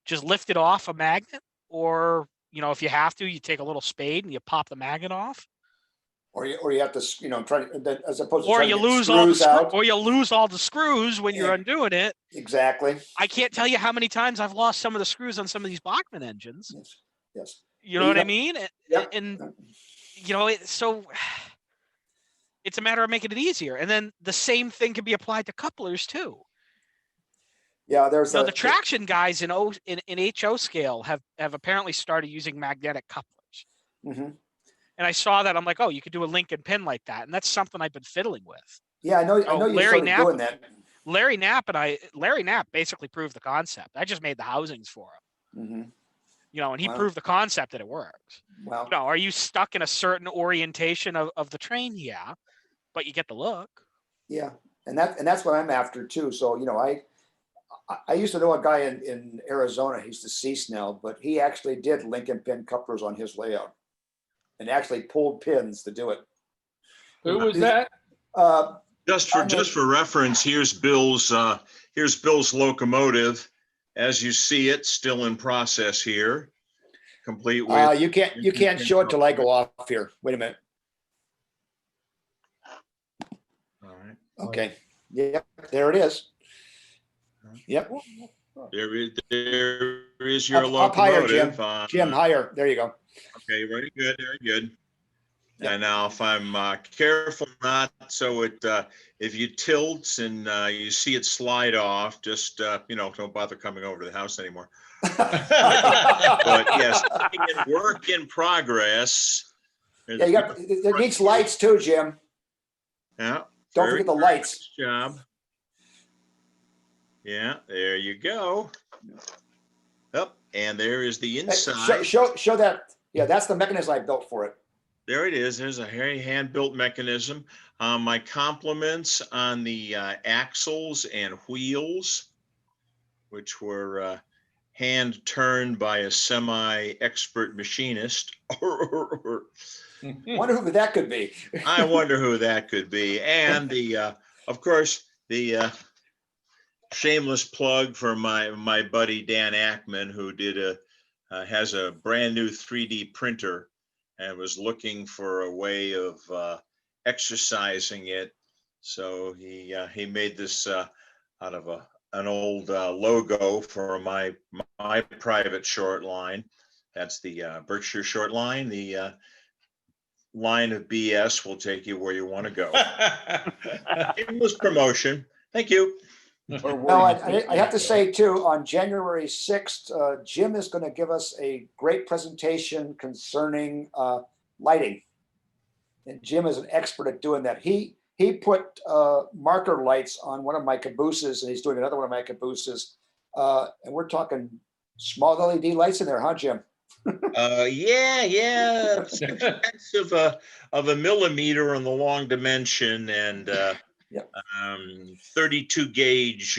A: Just lift it off a magnet? Or, if you have to, you take a little spade and you pop the magnet off?
C: Or you have to, try to, as opposed to
A: or
C: trying
A: you
C: to get
A: lose all the
C: screws out.
A: or you lose all the screws when you're undoing it.
C: Exactly.
A: I can't tell you how many times I've lost some of the screws on some of these Bachmann engines.
C: Yes.
A: You know what I mean?
C: Yep.
A: And so it's a matter of making it easier. And then the same thing can be applied to couplers too.
C: Yeah, there's
A: the traction guys in HO scale have apparently started using magnetic couplers. And I saw that. I'm like, oh, you could do a link and pin like that. And that's something I've been fiddling with.
C: Yeah, I know you started doing that.
A: Larry Knapp basically proved the concept. I just made the housings for him. And he proved the concept that it works.
C: Wow.
A: Are you stuck in a certain orientation of the train? Yeah, but you get the look.
C: Yeah, and that's what I'm after too. So I used to know a guy in Arizona. He's deceased now, but he actually did link and pin couplers on his layout, and actually pulled pins to do it.
I: Who was that?
F: Just for reference, here's Bill's locomotive. As you see it, still in process here, complete with.
C: You can't show it till I go off here. Wait a minute.
F: All right.
C: Okay. Yep, there it is. Yep.
F: There is your
C: Up higher, Jim.
F: locomotive.
C: Jim, higher. There you go.
F: Okay, very good, very good. And now if I'm careful not so if you tilt and you see it slide off, just, don't bother coming over to the house anymore. But yes, work in progress.
C: Yeah, it needs lights too, Jim.
F: Yeah.
C: Don't forget the lights.
F: Nice job. Yeah, there you go. Up, and there is the inside.
C: Show that. Yeah, that's the mechanism I built for it.
F: There it is. There's a hand-built mechanism. My compliments on the axles and wheels, which were hand-turned by a semi-expert machinist.
C: Wonder who that could be.
F: I wonder who that could be. And of course, the shameless plug for my buddy Dan Ackman, who has a brand new 3D printer and was looking for a way of exercising it. So he made this out of an old logo for my private short line. That's the Berkshire short line. The line of BS will take you where you want to go. It was promotion. Thank you.
C: No, I have to say too, on January 6th, Jim is going to give us a great presentation concerning lighting. And Jim is an expert at doing that. He put marker lights on one of my cabooses, and he's doing another one of my cabooses. And we're talking small LED lights in there, huh, Jim?
F: Yeah. It's of a millimeter on the long dimension, and 32 gauge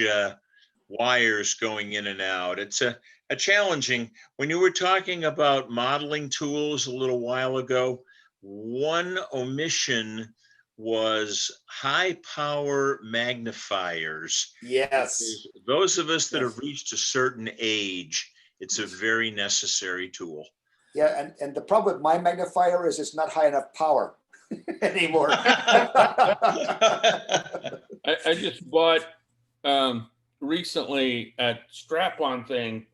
F: wires going in and out. It's a challenging. When you were talking about modeling tools a little while ago, one omission was high power magnifiers.
C: Yes.
F: Those of us that have reached a certain age, it's a very necessary tool.
C: Yeah, and the problem with my magnifier is it's not high enough power anymore.
I: I just bought recently a strap-on thing,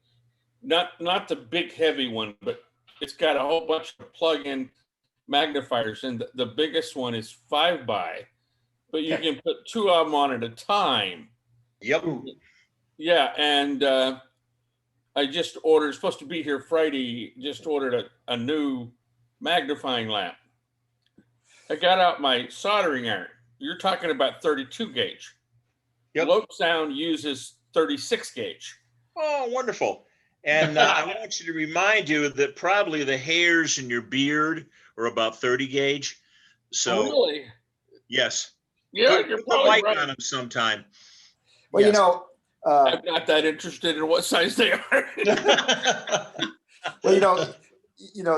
I: not the big heavy one, but it's got a whole bunch of plug-in magnifiers, and the biggest one is 5x, but you can put two of them on at a time.
F: Yep.
I: Yeah, and I just ordered, it's supposed to be here Friday, just ordered a new magnifying lamp. I got out my soldering iron. You're talking about 32 gauge.
F: Yep.
I: Lope Sound uses 36 gauge.
F: Oh, wonderful. And I want you to remind you that probably the hairs in your beard are about 30 gauge. So,
I: really?
F: Yes.
I: Yeah,
F: Put
I: you're
F: the
I: probably
F: mic
I: right.
F: on them sometime.
C: Well,
F: Yes.
I: I'm not that interested in what size they are.
C: Well,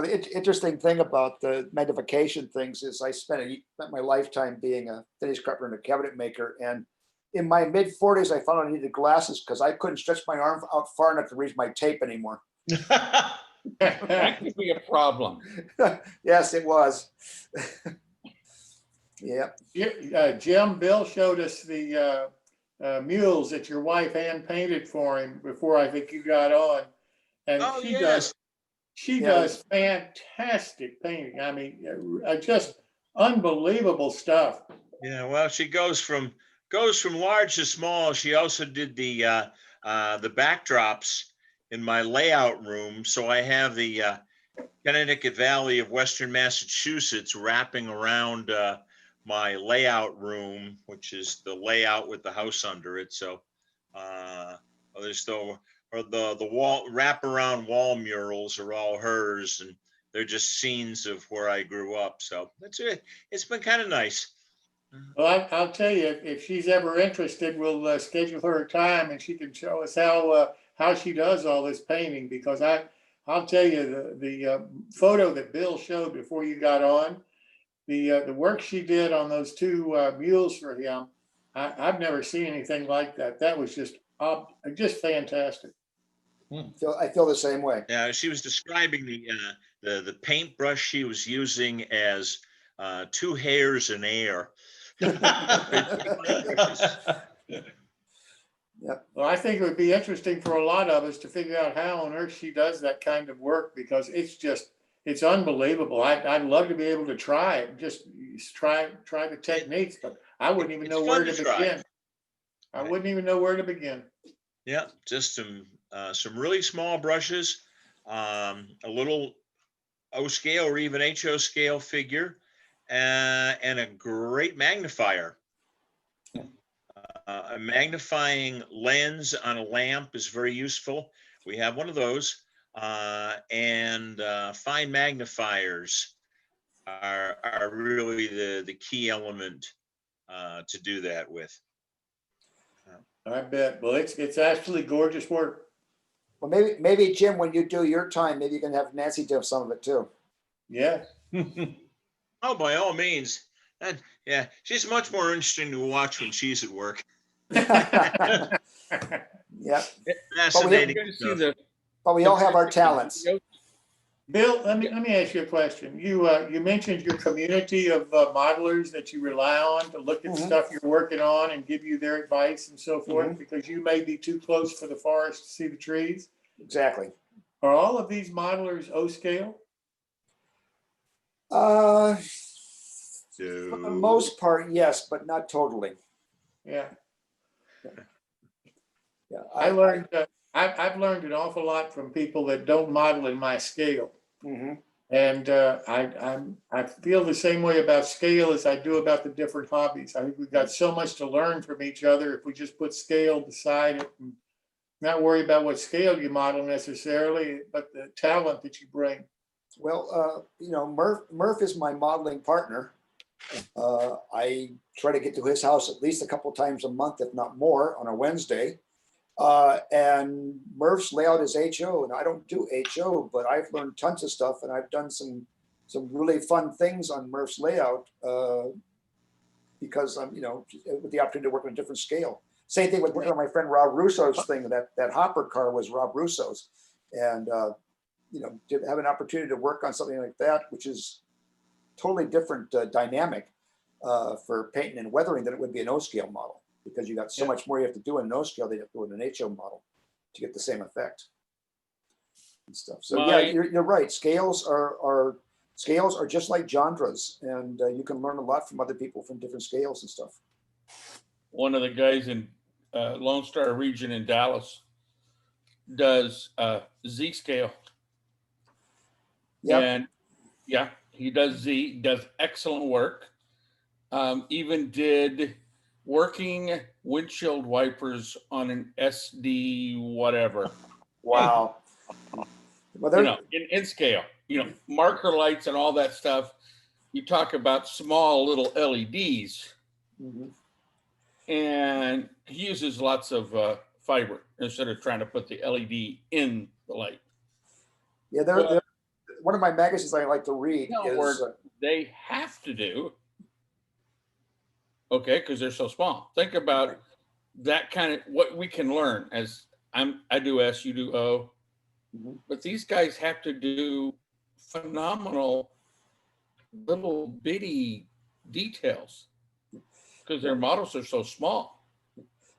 C: the interesting thing about the magnification things is I spent my lifetime being a finish carpenter and a cabinet maker. And in my mid-40s, I found I needed glasses because I couldn't stretch my arm out far enough to reach my tape anymore.
I: That could be a problem.
C: Yes, it was. Yeah.
B: Jim, Bill showed us the mules that your wife hand painted for him before I think you got on. And she does fantastic painting. I mean, just unbelievable stuff.
F: Yeah, well, she goes from large to small. She also did the backdrops in my layout room. So I have the Connecticut Valley of Western Massachusetts wrapping around my layout room, which is the layout with the house under it. So there's the wall wraparound wall murals are all hers, and they're just scenes of where I grew up. So that's it. It's been kind of nice.
B: Well, I'll tell you, if she's ever interested, we'll schedule her a time and she can show us how she does all this painting, because I'll tell you the photo that Bill showed before you got on the work she did on those two mules for him, I've never seen anything like that. That was just fantastic.
C: I feel the same way.
F: Yeah, she was describing the paintbrush she was using as two hairs in air.
C: Yep.
B: Well, I think it would be interesting for a lot of us to figure out how on earth she does that kind of work, because it's unbelievable. I'd love to be able to try it, just try the techniques, but I wouldn't even know where to begin. I wouldn't even know where to begin.
F: Yeah, just some really small brushes, a little O scale or even HO scale figure, and a great magnifier. A magnifying lens on a lamp is very useful. We have one of those, and fine magnifiers are really the key element to do that with.
B: I bet. Well, it's actually gorgeous work.
C: Well, maybe Jim, when you do your time, maybe you can have Nancy do some of it too.
B: Yeah.
F: Oh, by all means. And yeah, she's much more interesting to watch when she's at work.
C: Yeah.
F: Fascinating.
C: But we all have our talents.
B: Bill, let me ask you a question. You mentioned your community of modelers that you rely on to look at stuff you're working on and give you their advice and so forth, because you may be too close for the forest to see the trees.
C: Exactly.
B: Are all of these modelers O scale?
C: For the most part, yes, but not totally.
B: Yeah.
C: Yeah.
B: I've learned an awful lot from people that don't model in my scale. And I feel the same way about scale as I do about the different hobbies. I think we've got so much to learn from each other if we just put scale beside it and not worry about what scale you model necessarily, but the talent that you bring.
C: Well, Murph is my modeling partner. I try to get to his house at least a couple times a month, if not more, on a Wednesday. And Murph's layout is HO, and I don't do HO, but I've learned tons of stuff, and I've done some really fun things on Murph's layout because I'm, with the opportunity to work on a different scale. Same thing with working on my friend Rob Russo's thing. That hopper car was Rob Russo's, and to have an opportunity to work on something like that, which is totally different dynamic for painting and weathering than it would be an O scale model, because you got so much more you have to do in an O scale than you have to do in an HO model to get the same effect and stuff. So yeah, you're right. Scales are just like genres, and you can learn a lot from other people from different scales and stuff.
I: One of the guys in Lone Star region in Dallas does Z scale.
C: Yep.
I: And yeah, he does Z, does excellent work. Even did working windshield wipers on an SD whatever.
C: Wow. Well,
I: in scale, marker lights and all that stuff. You talk about small little LEDs, and he uses lots of fiber instead of trying to put the LED in the light.
C: Yeah, they're one of my magazines I like to read is
I: they have to do. Okay, because they're so small. Think about that kind of what we can learn as I do S, you do O, but these guys have to do phenomenal little bitty details because their models are so small.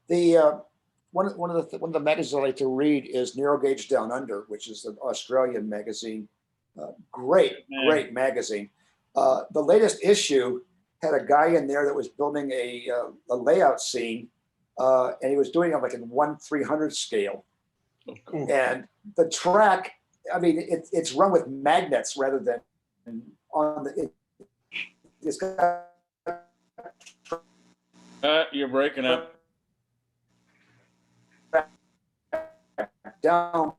C: The one of the magazines I like to read is Narrow Gauge Down Under, which is an Australian magazine. Great magazine. The latest issue had a guy in there that was building a layout scene, and he was doing it like in 1/300 scale.
I: Oh, cool.
C: And the track, I mean, it's run with magnets rather than on the. It's got
I: you're breaking up.
C: Down.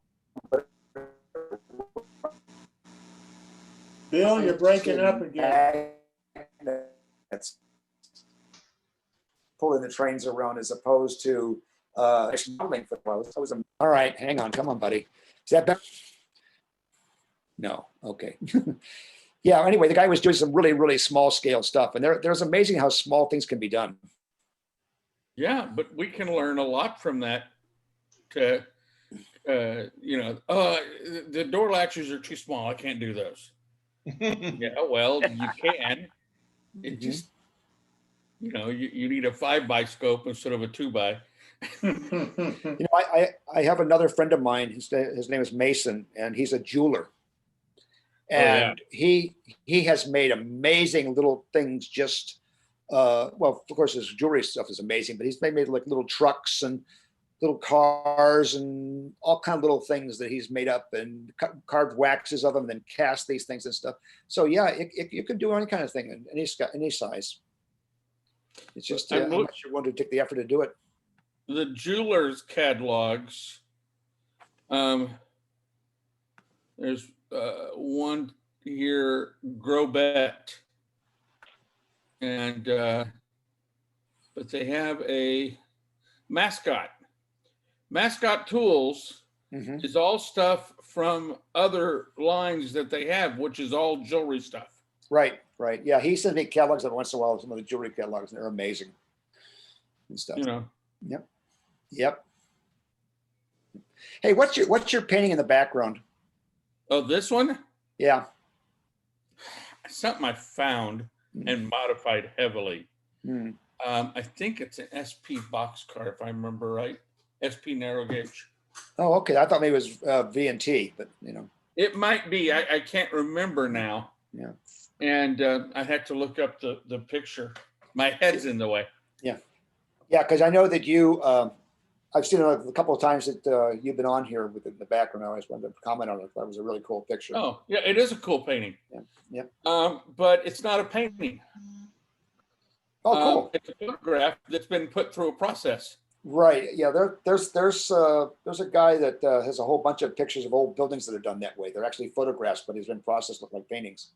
B: Bill, you're breaking up again.
C: It's pulling the trains around as opposed to modeling for all right, hang on, come on, buddy. Is that better? No, okay. Yeah, anyway, the guy was doing some really, really small scale stuff, and there's amazing how small things can be done.
I: Yeah, but we can learn a lot from that. To, the door latches are too small. I can't do those. Yeah, well, you can. It just, you need a 5x scope instead of a 2x.
C: I have another friend of mine. His name is Mason, and he's a jeweler. And he has made amazing little things. Just well, of course, his jewelry stuff is amazing, but he's made like little trucks and little cars and all kind of little things that he's made up and carved waxes of them, and then cast these things and stuff. So yeah, you can do any kind of thing in any size. It's just I'm not sure one to take the effort to do it.
I: The jeweler's catalogs. There's one here, Grobet, and but they have a mascot. Mascot Tools is all stuff from other lines that they have, which is all jewelry stuff.
C: Right. Yeah, he sends me catalogs every once in a while, some of the jewelry catalogs, and they're amazing and stuff. Yep. Hey, what's your painting in the background?
I: Oh, this one?
C: Yeah.
I: Something I found and modified heavily. I think it's an SP boxcar, if I remember right. SP narrow gauge.
C: Oh, okay. I thought maybe it was V&T, but
I: It might be. I can't remember now.
C: Yeah.
I: And I had to look up the picture. My head's in the way.
C: Yeah, because I know that you. I've seen it a couple of times that you've been on here with the background. I always wanted to comment on it. That was a really cool picture.
I: Oh, yeah, it is a cool painting.
C: Yeah.
I: But it's not a painting.
C: Oh, cool.
I: It's a photograph that's been put through a process.
C: Right. Yeah. There's a guy that has a whole bunch of pictures of old buildings that are done that way. They're actually photographs, but he's been processed look like paintings.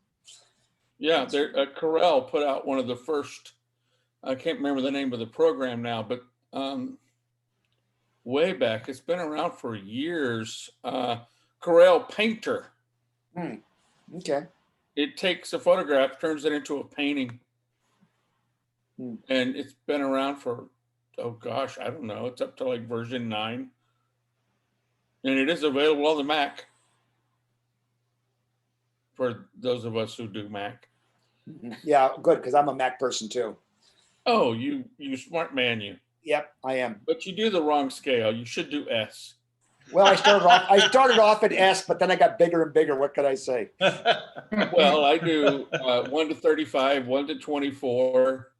I: Yeah, Corel put out one of the first. I can't remember the name of the program now, but way back, it's been around for years. Corel Painter.
C: Okay.
I: It takes a photograph, turns it into a painting, and it's been around for, oh gosh, I don't know. It's up to like version 9, and it is available on the Mac for those of us who do Mac.
C: Yeah, good, because I'm a Mac person too.
I: Oh, you smart man, you.
C: Yep, I am.
I: But you do the wrong scale. You should do S.
C: Well, I started off at S, but then I got bigger and bigger. What could I say?
I: Well, I do 1 to 35, 1 to 24.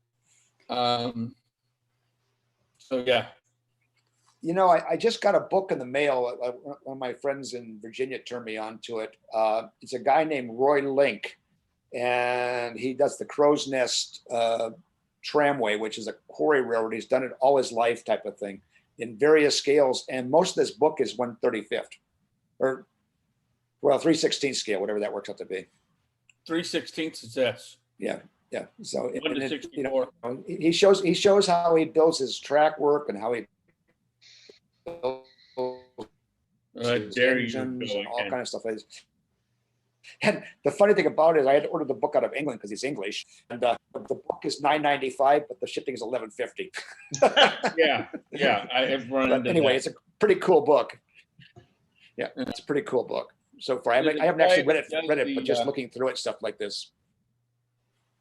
I: So yeah.
C: I just got a book in the mail. One of my friends in Virginia turned me on to it. It's a guy named Roy Link, and he does the Crow's Nest tramway, which is a quarry railroad. He's done it all his life, type of thing, in various scales. And most of this book is 1/35th, or 3/16 scale, whatever that works out to be.
I: 3/16 is S.
C: Yeah. So
I: 1 to 64.
C: he shows how he builds his track work and how he builds
I: dare you
C: engines
I: go
C: and all
I: again.
C: kind of stuff. And the funny thing about it is I had to order the book out of England because he's English, and the book is $9.95, but the shipping is $11.50.
I: Yeah, I have run
C: But
I: into
C: anyway,
I: that.
C: it's a pretty cool book. Yeah, it's a pretty cool book. So far, I haven't actually read it, but just looking through it, stuff like this.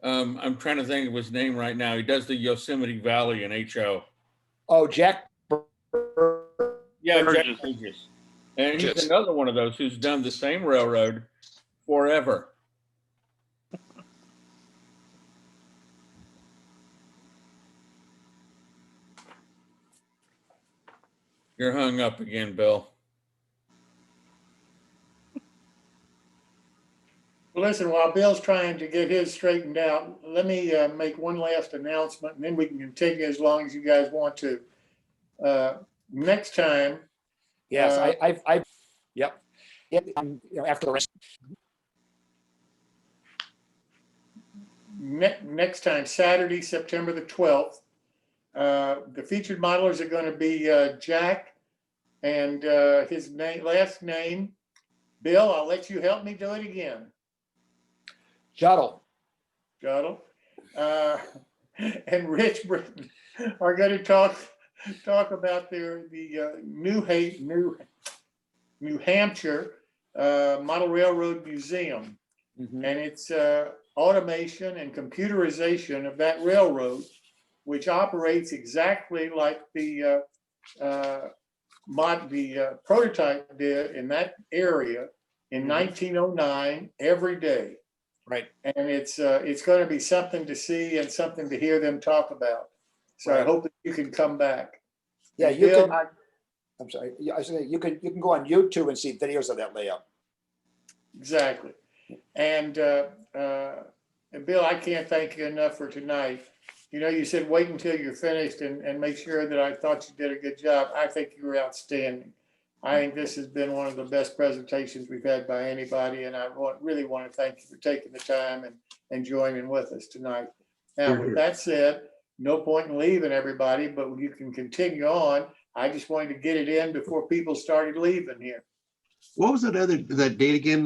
I: I'm trying to think of his name right now. He does the Yosemite Valley in HO.
C: Oh, Jack.
I: Yeah, Jack
J: Burgess.
I: Burgess. And he's another one of those who's done the same railroad forever. You're hung up again, Bill.
B: Well, listen, while Bill's trying to get his straightened out, let me make one last announcement, and then we can continue as long as you guys want to. Next time.
C: Yes, yep. After the rest.
B: Next time, Saturday, September the 12th. The featured modelers are going to be Jack and his last name. Bill, I'll let you help me do it again.
C: Shuttle.
B: Shuttle. And Rich Britton are going to talk about the New Hampshire Model Railroad Museum
C: Mhm.
B: and its automation and computerization of that railroad, which operates exactly like the prototype did in that area in 1909 every day.
C: Right.
B: And it's going to be something to see and something to hear them talk about. So I
C: Right.
B: hope that you can come back.
C: Yeah,
B: And
C: you
B: Bill,
C: can. I'm sorry. Yeah, I was saying you can go on YouTube and see videos of that layout.
B: Exactly. And Bill, I can't thank you enough for tonight. You know, you said wait until you're finished and make sure that I thought you did a good job. I think you were outstanding. I think this has been one of the best presentations we've had by anybody, and I really want to thank you for taking the time and joining with us tonight. Now, with that said, no point in leaving everybody, but you can continue on. I just wanted to get it in before people started leaving here.
H: What was that date again?